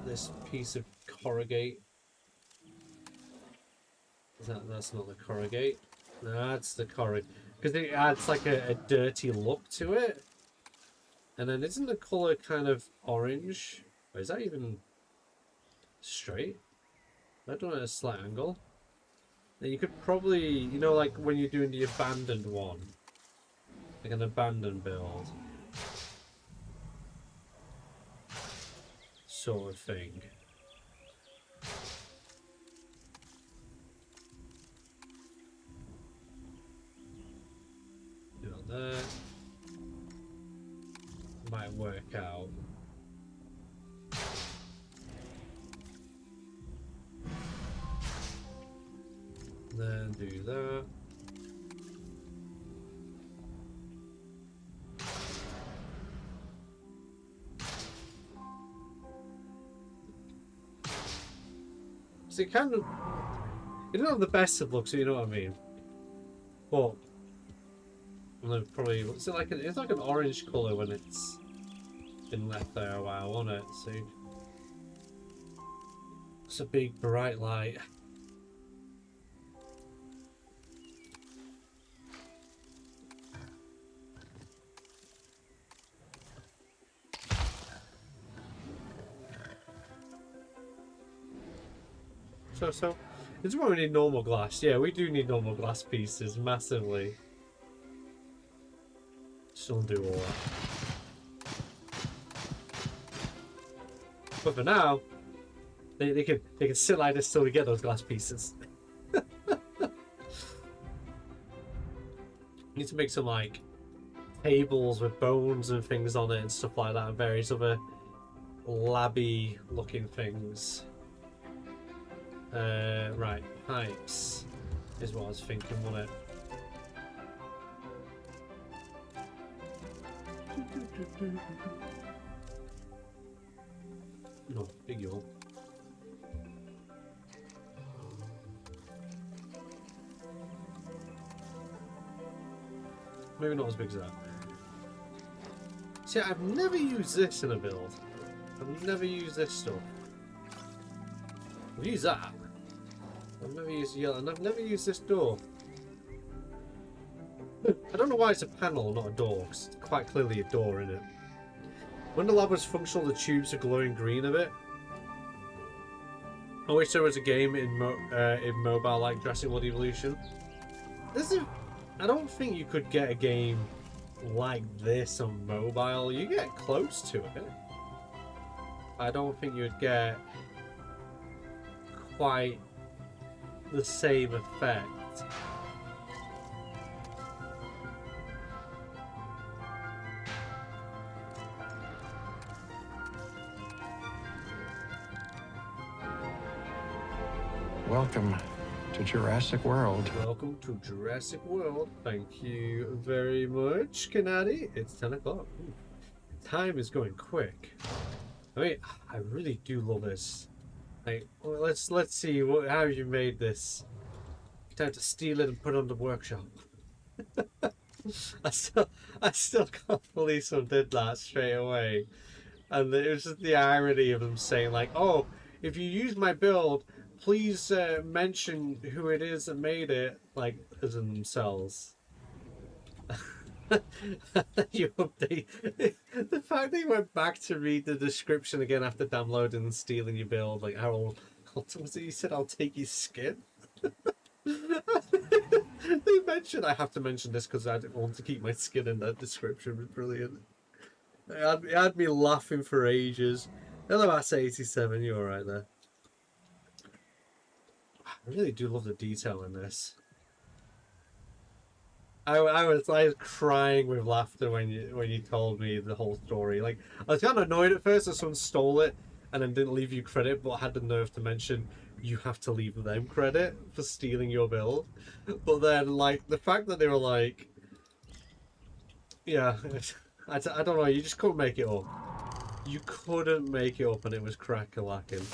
this piece of corrugate. That's not the corrugate. No, that's the corrugate. Because it adds like a dirty look to it. And then isn't the colour kind of orange? Or is that even straight? I don't know, at a slight angle. Then you could probably, you know, like when you're doing the abandoned one. Like an abandoned build. Sort of thing. Do that there. Might work out. Then do that. So it kind of, you don't have the best of looks, so you know what I mean. But probably it's like an orange colour when it's been left there a while, won't it? See, it's a big bright light. so. This is why we need normal glass. Yeah, we do need normal glass pieces massively. Still do all that. But for now, they can sit like this till we get those glass pieces. Need to make some like tables with bones and things on it and stuff like that, and various other labby looking things. Right, pipes is what I was thinking, wasn't it? No, big yawn. Maybe not as big as that. See, I've never used this in a build. I've never used this stuff. I've used that. I've never used yellow, and I've never used this door. I don't know why it's a panel, not a door, 'cause it's quite clearly a door in it. When the lab was functional, the tubes are glowing green a bit. I wish there was a game in mobile like Jurassic World Evolution. I don't think you could get a game like this on mobile. You get close to it. I don't think you'd get quite the same effect. Welcome to Jurassic World. Welcome to Jurassic World. Thank you very much, Kanadi. It's 10 o'clock. Time is going quick. I mean, I really do love this. Like, well, let's see how you made this. Time to steal it and put it on the workshop. I still can't believe someone did that straight away. And it was just the irony of them saying like, "Oh, if you use my build, please mention who it is that made it," like as in themselves. You update the fact they went back to read the description again after downloading and stealing your build. Like, how was it? You said, "I'll take your skin." They mentioned, I have to mention this because I didn't want to keep my skin in that description. It was brilliant. It had me laughing for ages. Hello, Ass87, you're alright there. I really do love the detail in this. I was crying with laughter when you told me the whole story. Like, I was kind of annoyed at first that someone stole it and then didn't leave you credit, but had the nerve to mention you have to leave them credit for stealing your build. But then, like, the fact that they were like, yeah, I don't know, you just couldn't make it up. You couldn't make it up, and it was crack-a-lacking.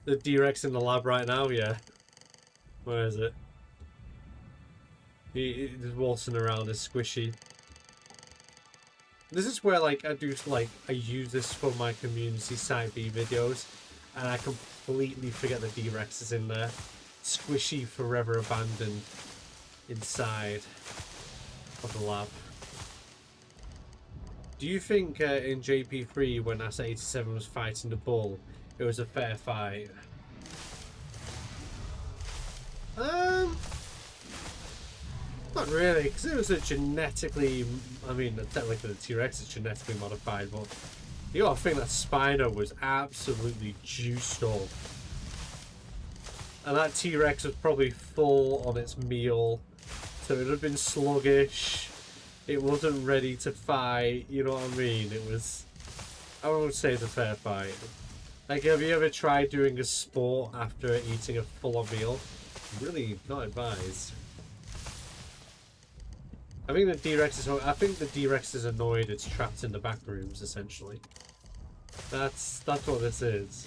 The D-Rex in the lab right now, yeah. Where is it? He's waltzing around, is squishy. This is where, like, I use this for my community side B videos, and I completely forget the D-Rex is in there. Squishy, forever abandoned inside of the lab. Do you think in JP3 when Asa87 was fighting the bull, it was a fair fight? Not really, because it was a genetically, I mean, technically the T-Rex is genetically modified, but you gotta think that Spino was absolutely juiced up. And that T-Rex was probably full on its meal, so it would have been sluggish. It wasn't ready to fight, you know what I mean? It was, I would say it's a fair fight. Like, have you ever tried doing a sport after eating a full-on meal? Really not advised. I think the D-Rex is annoyed it's trapped in the back rooms, essentially. That's what this is.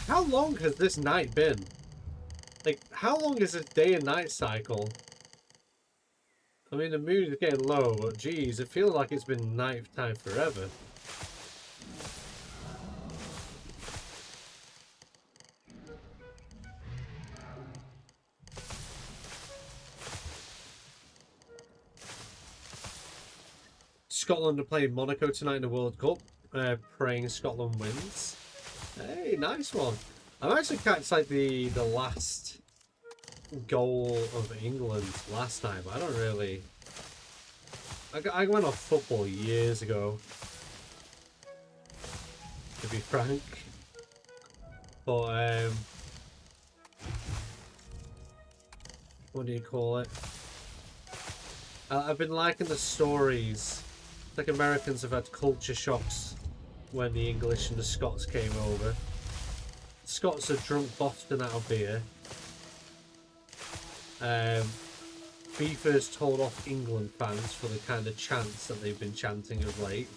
How long has this night been? Like, how long is this day and night cycle? I mean, the moon is getting low, but geez, it feels like it's been night time forever. Scotland are playing Monaco tonight in the World Cup. Praying Scotland wins. Hey, nice one. I'm actually quite excited the last goal of England last time. I don't really... I went off football years ago, to be frank. But, what do you call it? I've been liking the stories. Like Americans have had culture shocks when the English and the Scots came over. Scots have drunk Boston out of beer. FIFA's told off England fans for the kind of chants that they've been chanting of late.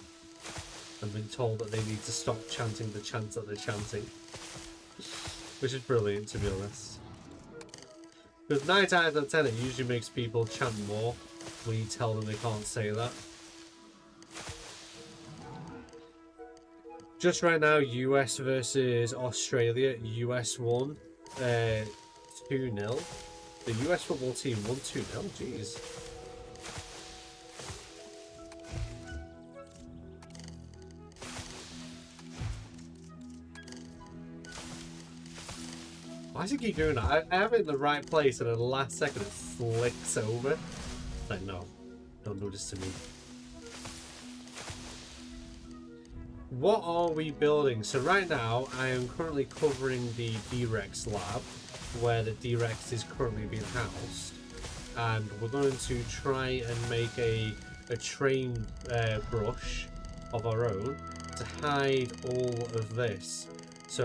And been told that they need to stop chanting the chants that they're chanting. Which is brilliant, to be honest. Because 9 times out of 10 it usually makes people chant more when you tell them they can't say that. Just right now, US versus Australia. US won 2-0. The US football team won 2-0. Jeez. Why does he keep doing that? I have it in the right place and at the last second it flicks over. It's like, no. Don't do this to me. What are we building? So right now, I am currently covering the D-Rex lab, where the D-Rex is currently being housed. And we're going to try and make a train brush of our own to hide all of this. So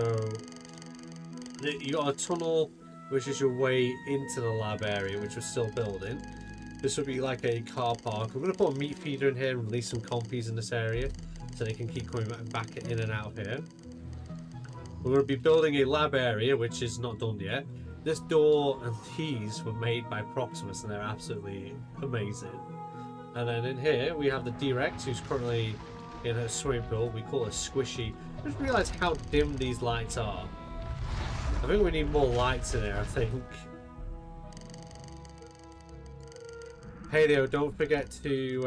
you got a tunnel, which is your way into the lab area, which we're still building. This will be like a car park. We're going to put a meat feeder in here and release some compies in this area, so they can keep coming back in and out of here. We're going to be building a lab area, which is not done yet. This door and these were made by Proximus, and they're absolutely amazing. And then in here, we have the D-Rex, who's currently in a swimming pool. We call it Squishy. I just realised how dim these lights are. I think we need more lights in here, I think. Hey Leo, don't forget to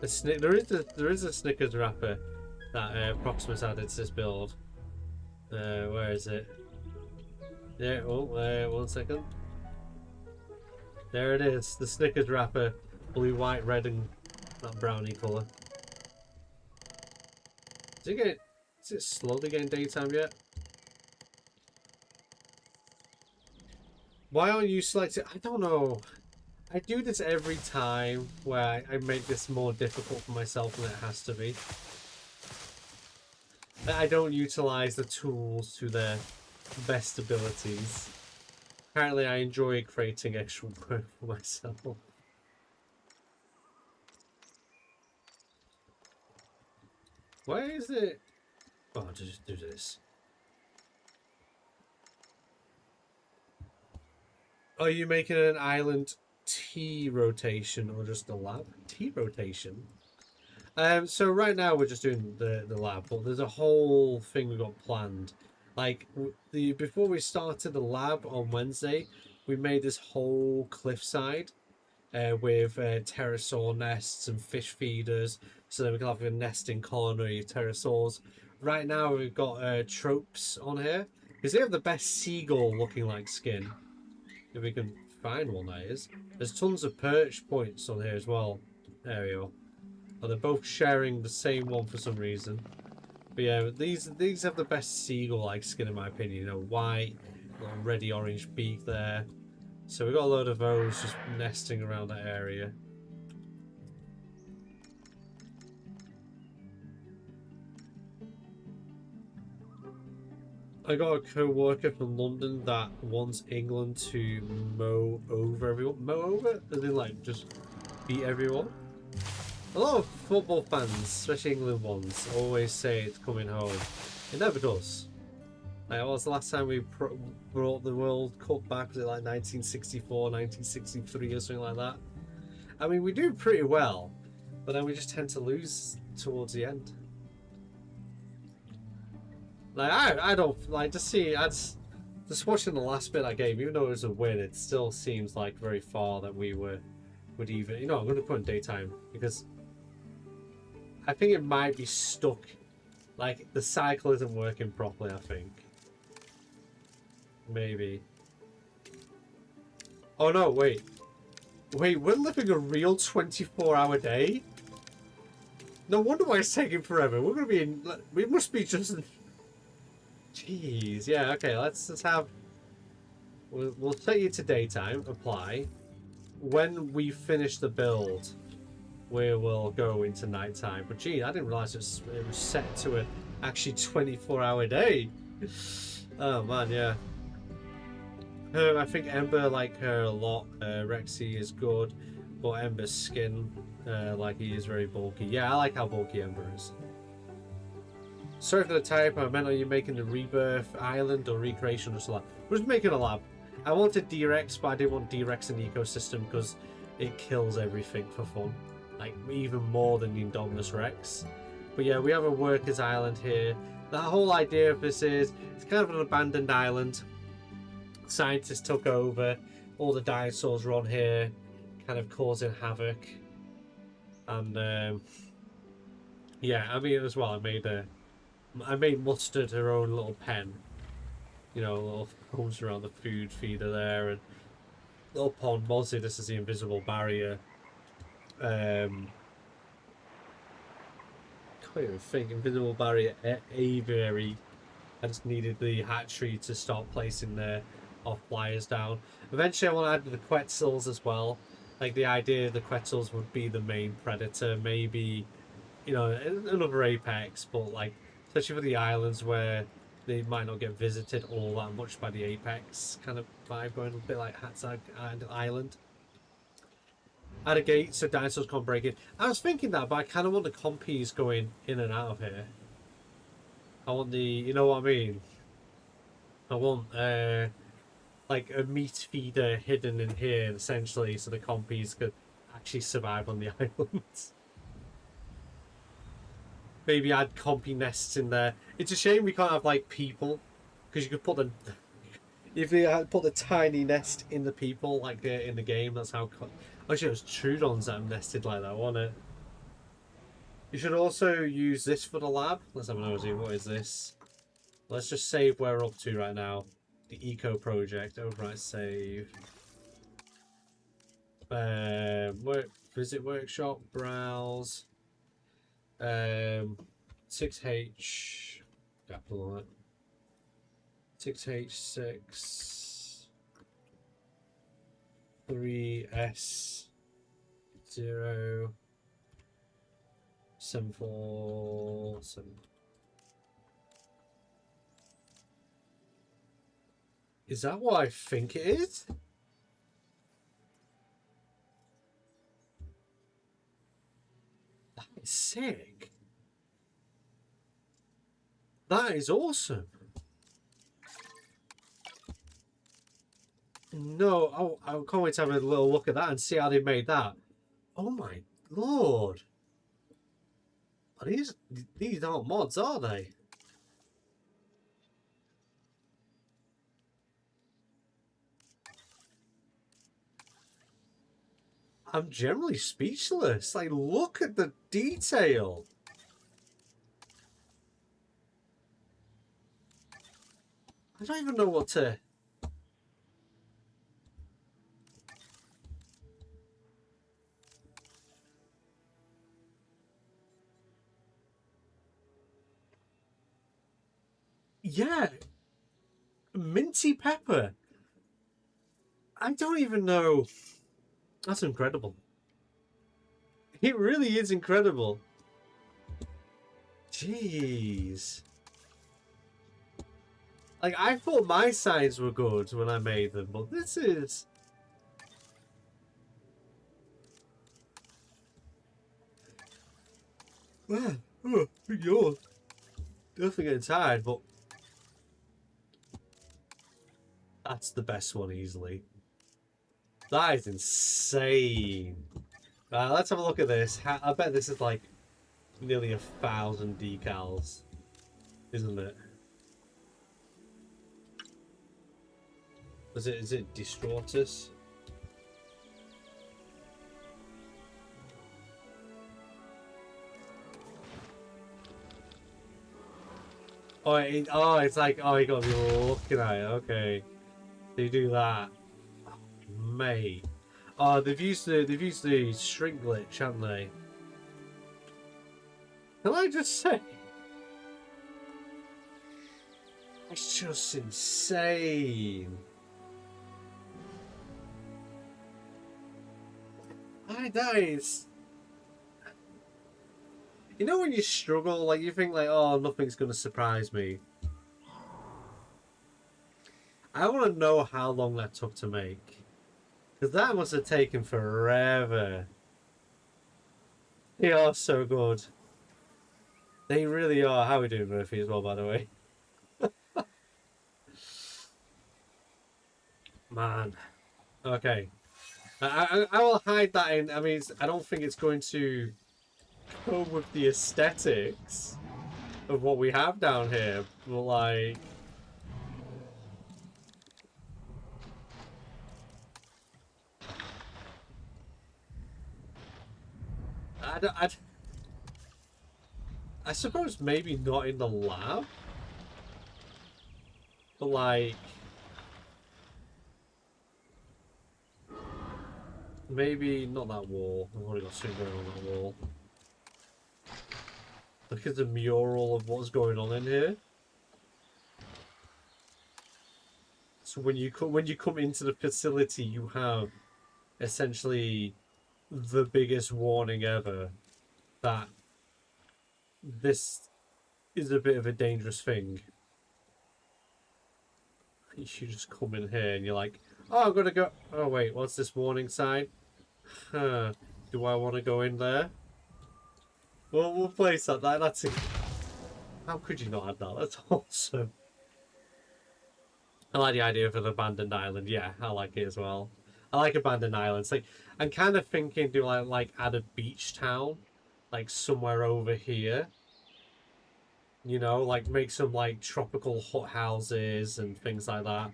there is a Snickers wrapper that Proximus added to this build. Where is it? There. Oh, 1 second. There it is. The Snickers wrapper, blue, white, red, and that brownie colour. Is it slowly getting daytime yet? Why aren't you selected? I don't know. I do this every time where I make this more difficult for myself than it has to be. I don't utilise the tools to their best abilities. Apparently I enjoy creating extra work for myself. Why is it... Oh, I'll just do this. Are you making an island T rotation or just the lab? T rotation? So right now we're just doing the lab, but there's a whole thing we got planned. Like before we started the lab on Wednesday, we made this whole cliffside with pterosaur nests and fish feeders, so that we can have a nesting colony of pterosaurs. Right now we've got tropes on here because they have the best seagull looking like skin. If we can find one, that is. There's tons of perch points on here as well. There we go. Oh, they're both sharing the same one for some reason. But yeah, these have the best seagull-like skin in my opinion. You know, white, little reddy orange beak there. So we've got a load of those just nesting around that area. I got a co-worker from London that wants England to mow over everyone. Mow over? As in, like, just beat everyone? A lot of football fans, especially England ones, always say it's coming home. It never does. Like, what was the last time we brought the World Cup back? Was it like 1964, 1963 or something like that? I mean, we do pretty well, but then we just tend to lose towards the end. Like, I don't, like, just watching the last bit I gave, even though it was a win, it still seems like very far that we would even, you know, I'm going to put in daytime, because I think it might be stuck. Like, the cycle isn't working properly, I think. Maybe. Oh no, wait. Wait, we're living a real 24-hour day? No wonder why it's taking forever. We're gonna be in... We must be just... Jeez, yeah, okay, let's have... We'll set you to daytime, apply. When we finish the build, we will go into nighttime. But gee, I didn't realize it was set to an actually 24-hour day. Oh man, yeah. I think Ember like her a lot. Rexy is good, but Ember's skin, like he is very bulky. Yeah, I like how bulky Ember is. Sorry for the typo. I meant, are you making the Rebirth Island or Recreation or lab? We're just making a lab. I wanted D-Rex, but I didn't want D-Rex in the ecosystem because it kills everything for fun. Like, even more than the Indominus Rex. But yeah, we have a workers' island here. The whole idea of this is, it's kind of an abandoned island. Scientists took over. All the dinosaurs are on here, kind of causing havoc. And, yeah, I mean, as well, I made Mustard her own little pen. You know, little homes around the food feeder there, and little pond. Mostly this is the invisible barrier. Can't even think. Invisible barrier aviary. I just needed the hatchery to start placing their off flyers down. Eventually I want to add the Quetzals as well. Like, the idea of the Quetzals would be the main predator. Maybe, you know, another apex, but like, especially for the islands where they might not get visited all that much by the apex kind of vibe, going a bit like Hatzag Island. Add a gate so dinosaurs can't break in. I was thinking that, but I kind of want the compies going in and out of here. I want the, you know what I mean? I want like a meat feeder hidden in here, essentially, so the compies could actually survive on the islands. Maybe add compy nests in there. It's a shame we can't have like people, because you could put the if you had put the tiny nest in the people like in the game. That's how. Actually, it was Trudons that nested like that, wasn't it? You should also use this for the lab. Let's have a nosy. What is this? Let's just save where we're up to right now. The Eco Project. Overwrite save. Visit workshop. Browse. 6H. Capital on it. 6H6. 3S. 0. 747. Is that what I think it is? That is sick. That is awesome. No, I can't wait to have a little look at that and see how they made that. Oh my lord. These aren't mods, are they? I'm generally speechless. Like, look at the detail. I don't even know what to... Yeah. Minty pepper. I don't even know... That's incredible. It really is incredible. Jeez. Like, I thought my signs were good when I made them, but this is... Wow. Oh, you're definitely getting tired, but... That's the best one, easily. That is insane. Let's have a look at this. I bet this is like nearly 1,000 decals, isn't it? Is it Destratus? Oh, it's like, oh, you gotta be looking at it. Okay, they do that, mate. Oh, they've used the shrink glitch, haven't they? Can I just say, it's just insane. That is. You know when you struggle, like you think like, oh, nothing's gonna surprise me. I want to know how long that took to make, because that must have taken forever. They are so good. They really are. How are we doing, Murphy, as well, by the way? Man. Okay. I will hide that in. I mean, I don't think it's going to go with the aesthetics of what we have down here. But, like... I suppose maybe not in the lab. But, like... Maybe not that wall. I've already got something going on that wall. Look at the mural of what's going on in here. So when you come into the facility, you have essentially the biggest warning ever that this is a bit of a dangerous thing. You just come in here and you're like, oh, I'm gonna go. Oh wait, what's this warning sign? Huh? Do I want to go in there? Well, we'll place that. That's it. How could you not add that? That's awesome. I like the idea of an abandoned island. Yeah, I like it as well. I like abandoned islands. Like, I'm kind of thinking, do I like add a beach town, like somewhere over here? You know, like make some like tropical hut houses and things like that.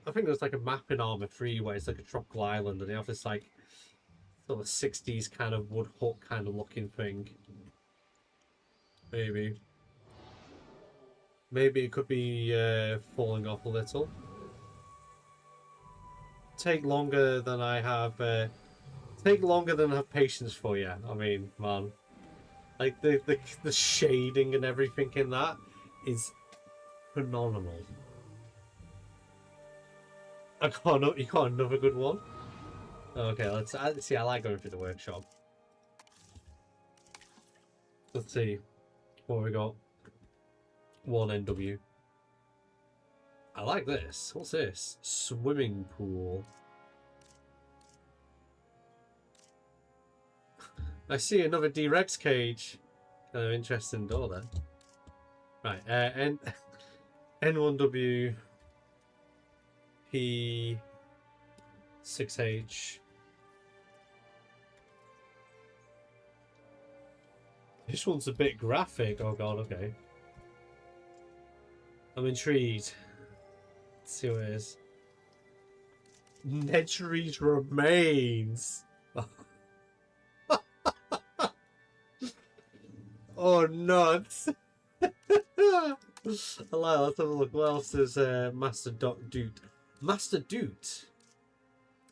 I think there's like a map in Arma 3 where it's like a tropical island, and they have this like sort of 60s kind of wood hut kind of looking thing. Maybe. Maybe it could be falling off a little. Take longer than I have. Take longer than I have patience for you. I mean, man, like the shading and everything in that is phenomenal. You got another good one. Okay, let's see. I like going through the workshop. Let's see what we got. 1NW. I like this. What's this? Swimming pool. I see another D-Rex cage. Kind of interesting door there. Right, N1W P6H. This one's a bit graphic. Oh god, okay. I'm intrigued. Let's see what it is. Nedry's remains. Oh, nuts. I like that. Let's have a look. What else is Master Doot? Master Doot?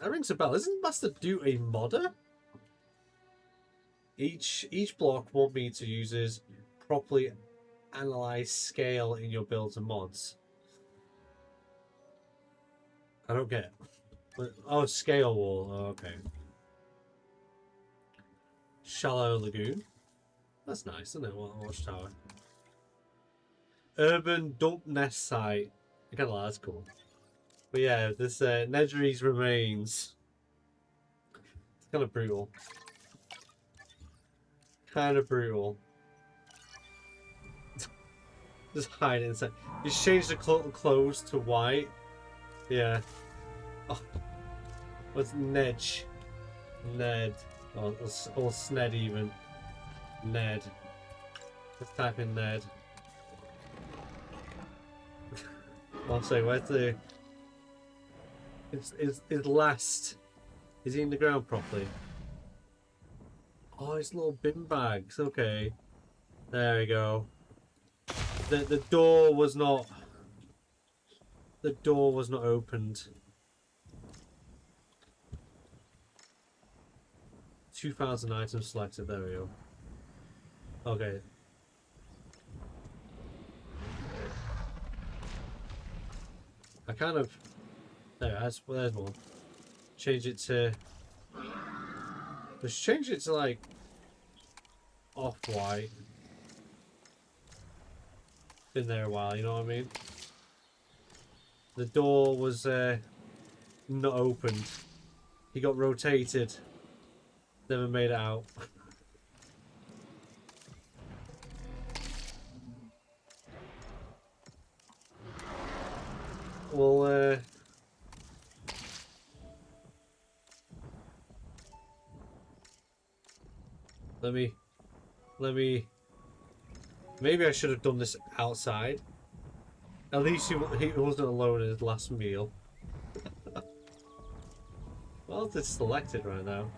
That rings a bell. Isn't Master Doot a modder? Each block 1 meter uses properly analyze scale in your builds and mods. I don't get it. Oh, scale wall. Oh, okay. Shallow lagoon. That's nice, isn't it? Watchtower. Urban dump nest site. I kind of like that's cool. But yeah, this Nedry's remains. It's kind of brutal. Kind of brutal. Just hide inside. Just change the clothes to white. Yeah. Oh. What's Nedge? Ned. Or Sned even. Ned. Let's type in Ned. I'll say, where's the... It's last. Is he in the ground properly? Oh, it's little bin bags. Okay. There we go. The door was not. The door was not opened. 2,000 items selected. There we go. Okay. I kind of. There's one. Change it to. Let's change it to like off-white. Been there a while, you know what I mean? The door was not opened. He got rotated. Never made it out. Well, let me. Maybe I should have done this outside. At least he wasn't alone in his last meal. Well, it's selected right now.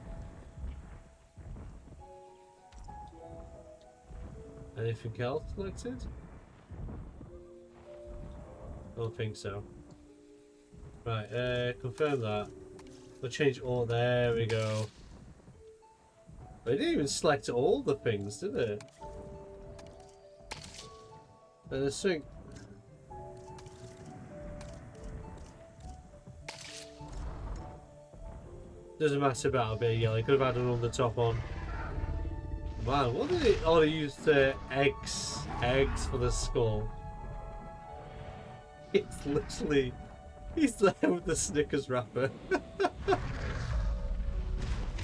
Anything else selected? Don't think so. Right, confirm that. We'll change all. There we go. They didn't even select all the things, did it? And there's something. Doesn't matter about a bit of yellow. Could have had it on the top on. Man, what did it? Oh, they used eggs for the skull. It's literally. He's there with the Snickers wrapper.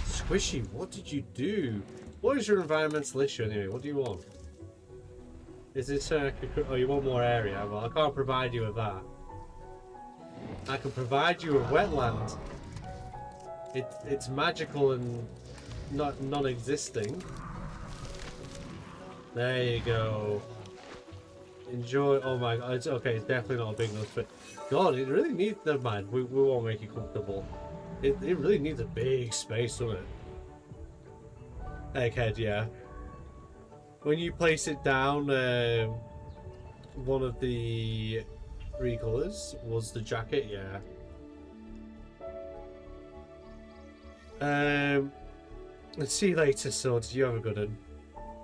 Squishy, what did you do? What is your environmental issue anyway? What do you want? Is it oh, you want more area? Well, I can't provide you with that. I can provide you with wetland. It's magical and not non-existing. There you go. Enjoy. Oh my god. It's okay. It's definitely not a big enough, but God, it really needs. Never mind. We won't make it comfortable. It really needs a big space, doesn't it? Egghead, yeah. When you place it down, one of the recolors was the jacket, yeah. Let's see you later, Swords. You have a good one.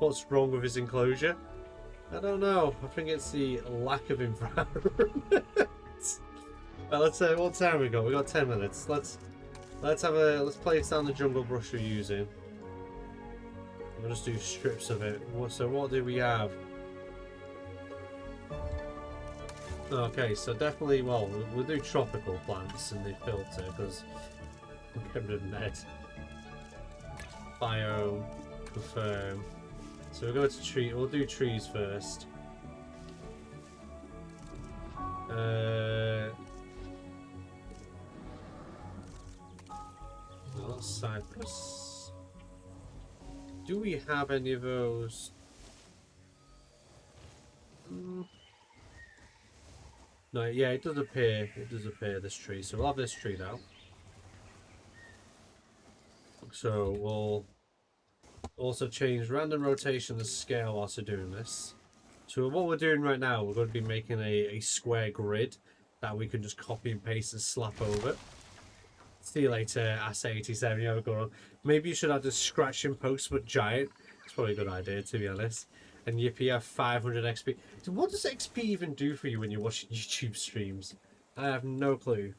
What's wrong with his enclosure? I don't know. I think it's the lack of environment. Well, let's what time we got? We got 10 minutes. Let's place down the jungle brush we're using. We'll just do strips of it. So what do we have? Okay, so definitely, well, we'll do tropical plants in the filter because we'll get rid of net. Biome, confirm. So we'll go to tree. We'll do trees first. Well, cypress. Do we have any of those? No, yeah, it does appear. It does appear this tree. So we'll have this tree now. So we'll also change random rotation and scale whilst we're doing this. So what we're doing right now, we're going to be making a square grid that we can just copy and paste and slap over. See you later, Asa87. You have a good one. Maybe you should have this scratching post but giant. It's probably a good idea, to be honest. And Yippee, have 500 XP. So what does XP even do for you when you're watching YouTube streams? I have no clue.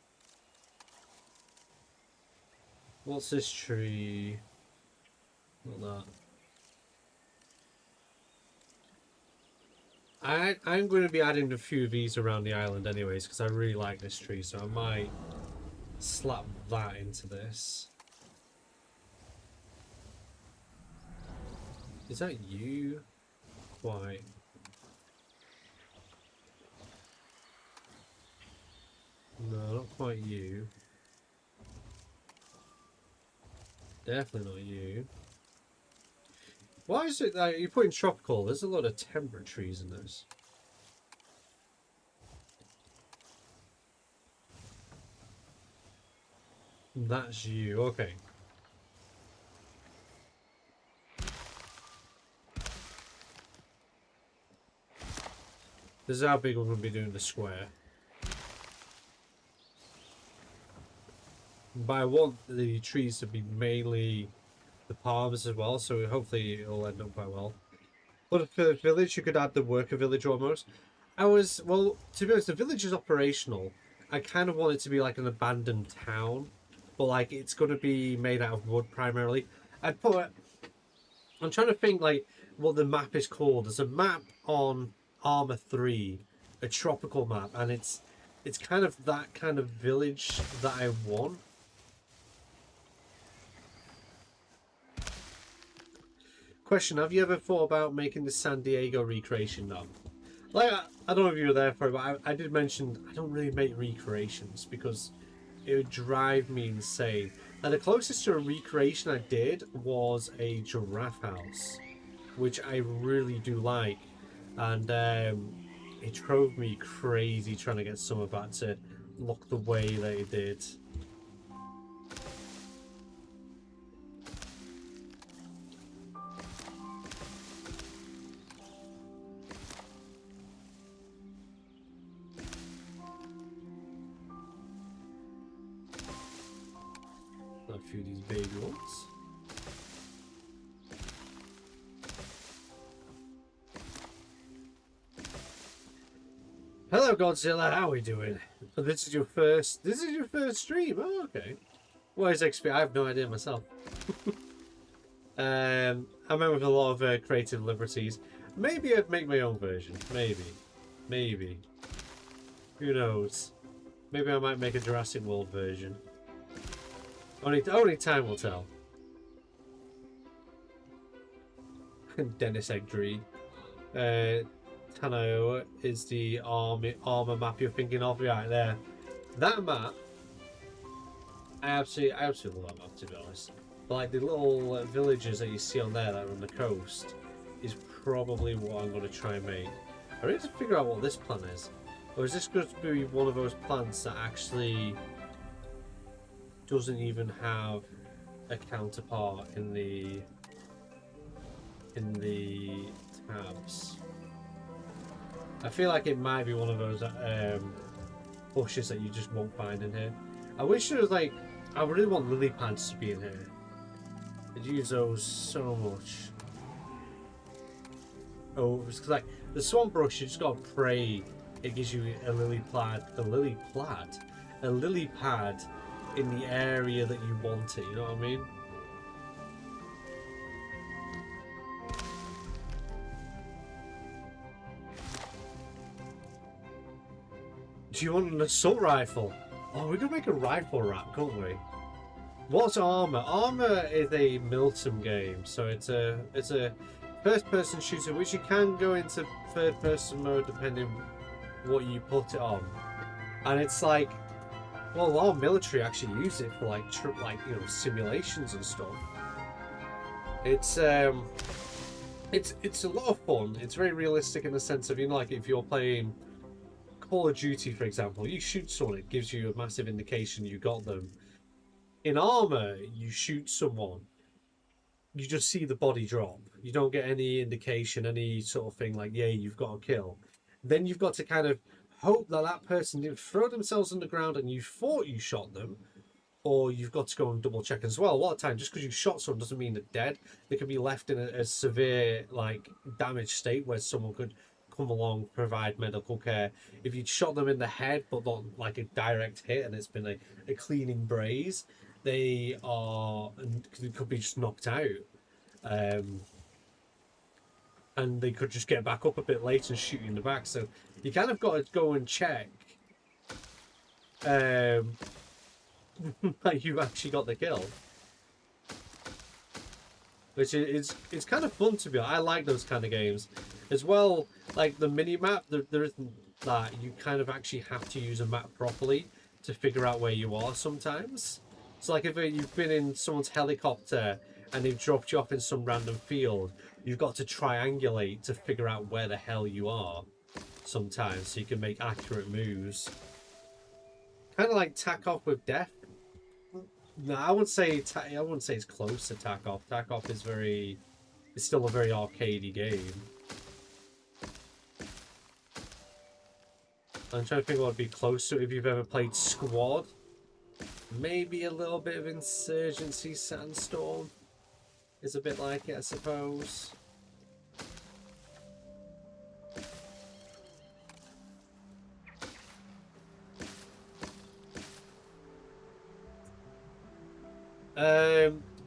What's this tree? Not that. I'm going to be adding a few of these around the island anyways because I really like this tree, so I might slap that into this. Is that you? Quite. No, not quite you. Definitely not you. Why is it that you're putting tropical? There's a lot of temperate trees in this. That's you, okay. This is how big we're going to be doing the square. But I want the trees to be mainly the palms as well, so hopefully it'll end up quite well. But for the village, you could add the worker village almost. Well, to be honest, the village is operational. I kind of want it to be like an abandoned town, but like it's going to be made out of wood primarily. I'm trying to think like what the map is called. There's a map on Arma 3, a tropical map, and it's kind of that kind of village that I want. Question, have you ever thought about making the San Diego recreation now? Like, I don't know if you were there for it, but I did mention I don't really make recreations because it would drive me insane. And the closest to a recreation I did was a giraffe house, which I really do like. And it drove me crazy trying to get some of that to look the way that it did. A few of these baby ones. Hello Godzilla, how are we doing? This is your first stream. Oh, okay. What is XP? I have no idea myself. I remember with a lot of creative liberties. Maybe I'd make my own version. Maybe. Who knows? Maybe I might make a Jurassic World version. Only time will tell. Dennis Egdry. Tano is the armor map you're thinking of, right there. That map, I absolutely love that map, to be honest. But like the little villages that you see on there that are on the coast is probably what I'm going to try and make. I need to figure out what this plant is. Or is this going to be one of those plants that actually doesn't even have a counterpart in the tabs? I feel like it might be one of those bushes that you just won't find in here. I wish there was like, I really want lily pads to be in here. I'd use those so much. Oh, it's like the swamp brush, you just gotta pray it gives you a lily pad in the area that you want it, you know what I mean? Do you want an assault rifle? Oh, we could make a rifle wrap, can't we? What's Arma? Arma is a Milsim game, so it's a first-person shooter, which you can go into third-person mode depending what you put it on. And it's like, well, a lot of military actually use it for like you know, simulations and stuff. It's a lot of fun. It's very realistic in the sense of, you know, like if you're playing Call of Duty, for example, you shoot someone, it gives you a massive indication you got them. In Arma, you shoot someone, you just see the body drop. You don't get any indication, any sort of thing like, yeah, you've got a kill. Then you've got to kind of hope that that person didn't throw themselves on the ground and you thought you shot them, or you've got to go and double check as well. A lot of time, just because you shot someone doesn't mean they're dead. They could be left in a severe, like, damaged state where someone could come along, provide medical care. If you'd shot them in the head but not like a direct hit and it's been a cleaning braze, they could be just knocked out, and they could just get back up a bit later and shoot you in the back. So you kind of got to go and check that you've actually got the kill, which is it's kind of fun to be honest. I like those kind of games as well. Like the mini map, there isn't that. You kind of actually have to use a map properly to figure out where you are sometimes. So like if you've been in someone's helicopter and they've dropped you off in some random field, you've got to triangulate to figure out where the hell you are sometimes, so you can make accurate moves. Kind of like Tarkov with Death. No, I wouldn't say it's close to Tarkov. Tarkov is still a very arcadey game. I'm trying to think what would be close to it if you've ever played Squad. Maybe a little bit of Insurgency Sandstorm is a bit like it, I suppose.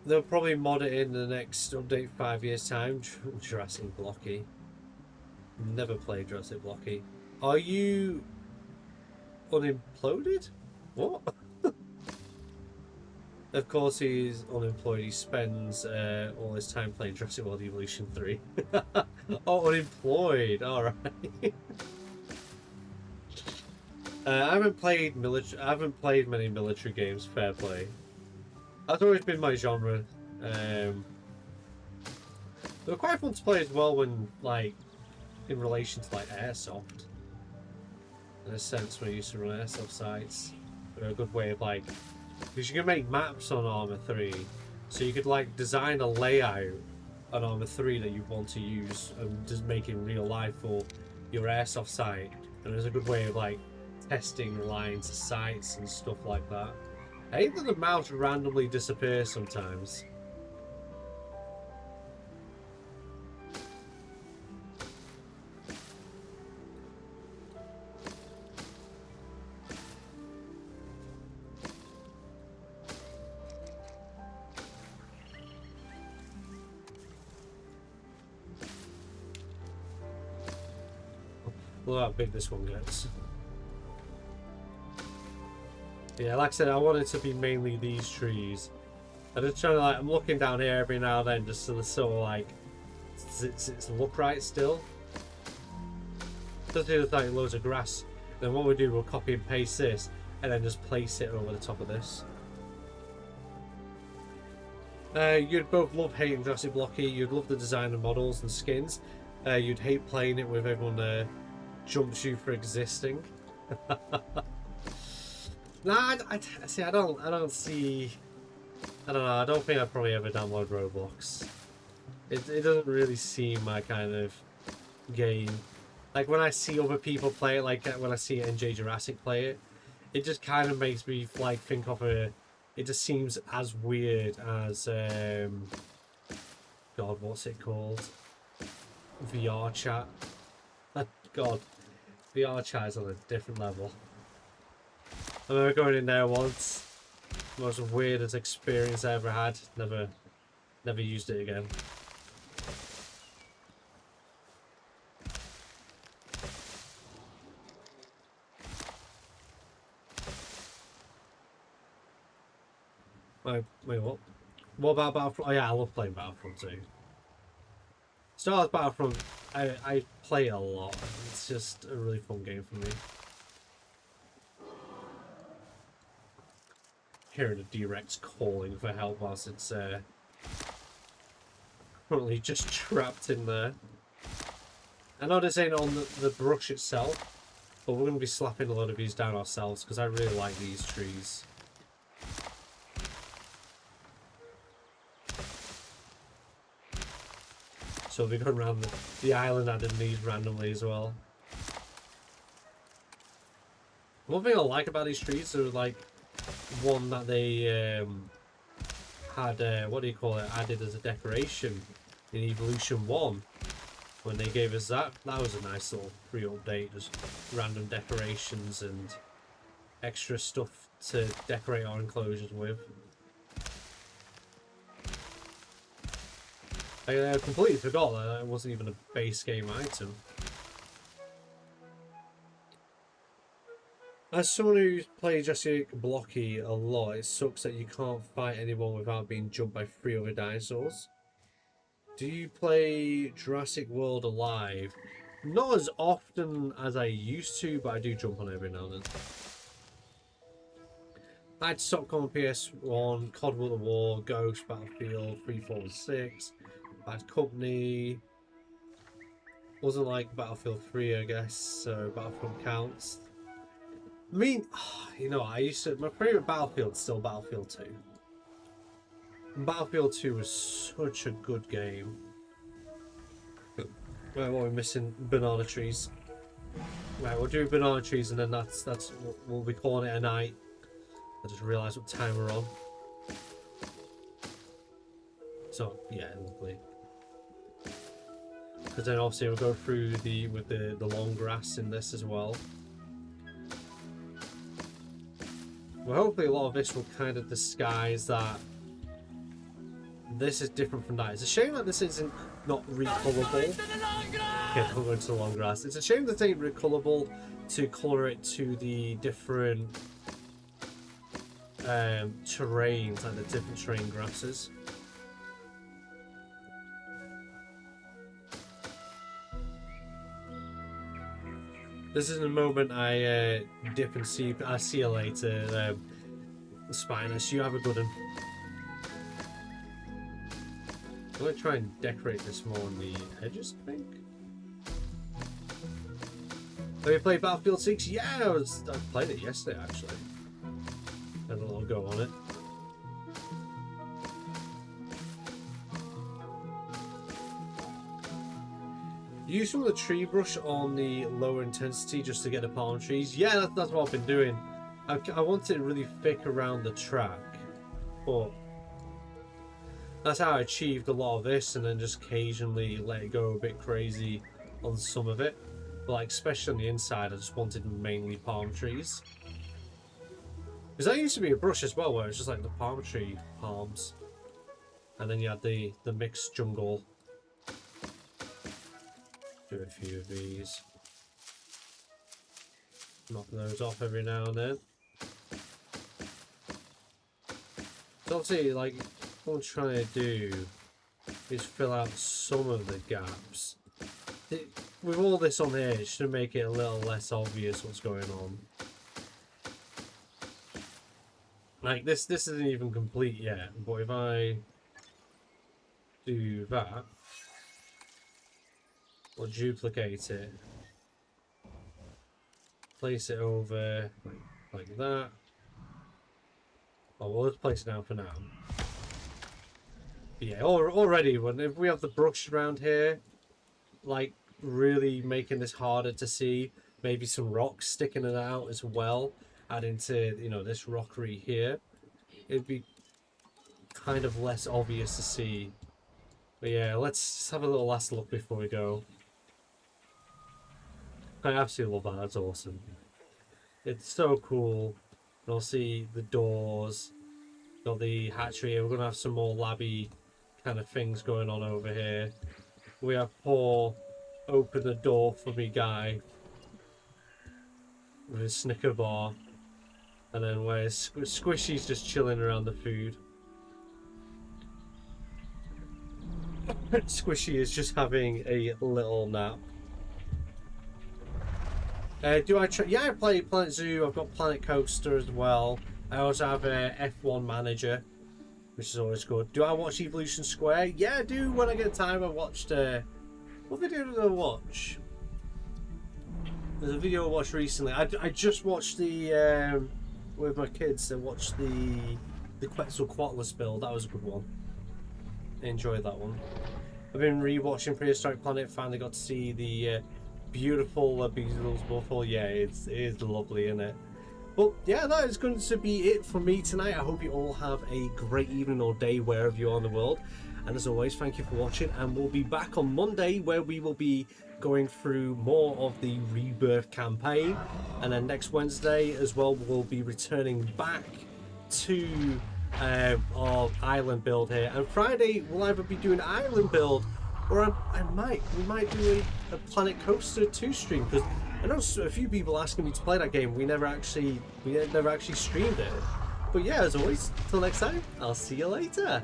They'll probably mod it in the next update 5 years time. Jurassic Blocky. Never played Jurassic Blocky. Are you unemployed? What? Of course he's unemployed. He spends all his time playing Jurassic World Evolution 3. Oh, unemployed. Alright. I haven't played many military games, fair play. That's always been my genre. They were quite fun to play as well when, like, in relation to, like, airsoft. In a sense, when I used to run airsoft sites. They're a good way of, like, because you can make maps on Arma 3, so you could, like, design a layout on Arma 3 that you want to use and just make it in real life for your airsoft site. And there's a good way of, like, testing lines of sites and stuff like that. I hate that the mouse randomly disappears sometimes. Look how big this one gets. Yeah, like I said, I want it to be mainly these trees. I'm just trying to, like, I'm looking down here every now and then just so the sort of, like, it's look right still. Doesn't look like loads of grass. Then what we do, we'll copy and paste this and then just place it over the top of this. You'd both love hating Jurassic Blocky. You'd love the design of models and skins. You'd hate playing it with everyone jumps you for existing. Nah, I don't see. I don't know. I don't think I'd probably ever download Roblox. It doesn't really seem my kind of game. Like when I see other people play it, like when I see NJ Jurassic play it, it just kind of makes me like think of a. It just seems as weird as God, what's it called? VR chat. God, VR chat is on a different level. I remember going in there once. The most weirdest experience I ever had. Never used it again. Wait, what? What about Battlefront? Oh yeah, I love playing Battlefront too. Star Wars Battlefront, I play a lot. It's just a really fun game for me. Hearing the D-Rex calling for help whilst it's currently just trapped in there. I know this ain't on the brush itself, but we're going to be slapping a lot of these down ourselves because I really like these trees. So we're going around the island adding these randomly as well. One thing I like about these trees are like one that they had, what do you call it, added as a decoration in Evolution 1. When they gave us that was a nice little free update, just random decorations and extra stuff to decorate our enclosures with. I completely forgot that it wasn't even a base game item. As someone who's played Jurassic Blocky a lot, it sucks that you can't fight anyone without being jumped by 3 other dinosaurs. Do you play Jurassic World Alive? Not as often as I used to, but I do jump on it every now and then. I had SOCOM on PS1, COD World of War, Ghost, Battlefield 3, 4, and 6. Bad Company. Wasn't like Battlefield 3, I guess, so Battlefront counts. I mean, you know, my favourite Battlefield's still Battlefield 2. Battlefield 2 was such a good game. Right, what are we missing? Banana trees. Right, we'll do banana trees and then that's we'll be calling it a night. I just realised what time we're on. So yeah, lovely. Because then obviously we'll go through with the long grass in this as well. Well, hopefully a lot of this will kind of disguise that this is different from that. It's a shame that this isn't not recolorable. Yeah, don't go into the long grass. It's a shame that it ain't recolorable to colour it to the different terrains, like the different terrain grasses. This is the moment I dip and see. I see you later, Spinus. You have a good one. I'm going to try and decorate this more on the edges, I think. Have you played Battlefield 6? Yeah, I played it yesterday, actually. Had a little go on it. Use some of the tree brush on the lower intensity just to get the palm trees. Yeah, that's what I've been doing. I want it really thick around the track, but that's how I achieved a lot of this, and then just occasionally let it go a bit crazy on some of it. But like, especially on the inside, I just wanted mainly palm trees. Because that used to be a brush as well, where it's just like the palm tree palms. And then you had the mixed jungle. Do a few of these. Knock those off every now and then. So obviously, like, what I'm trying to do is fill out some of the gaps. With all this on here, it should make it a little less obvious what's going on. Like, this isn't even complete yet, but if I do that, or duplicate it, place it over like that. Oh, we'll just place it down for now. But yeah, already if we have the brush around here, like really making this harder to see, maybe some rocks sticking it out as well, adding to, you know, this rockery here, it'd be kind of less obvious to see. But yeah, let's just have a little last look before we go. I absolutely love that. That's awesome. It's so cool. And I'll see the doors. Got the hatchery. We're gonna have some more labby kind of things going on over here. We have Paul open the door for me guy with his Snicker bar, and then where Squishy's just chilling around the food. Squishy is just having a little nap. Do I try? Yeah, I play Planet Zoo. I've got Planet Coaster as well. I also have a F1 Manager, which is always good. Do I watch Evolution Square? Yeah, I do when I get time. I watched what video did I watch? There's a video I watched recently. I just watched the with my kids. I watched the Quetzalcoatlus build. That was a good one. I enjoyed that one. I've been re-watching Prehistoric Planet. Finally got to see the beautiful Beelzebub's Buffalo. Yeah, it is lovely, isn't it? But yeah, that is going to be it for me tonight. I hope you all have a great evening or day wherever you are in the world. And as always, thank you for watching. And we'll be back on Monday, where we will be going through more of the Rebirth campaign. And then next Wednesday as well, we'll be returning back to our island build here. And Friday, we'll either be doing an island build, or we might do a Planet Coaster 2 stream, because I know a few people asking me to play that game. We never actually streamed it. But yeah, as always, till next time, I'll see you later.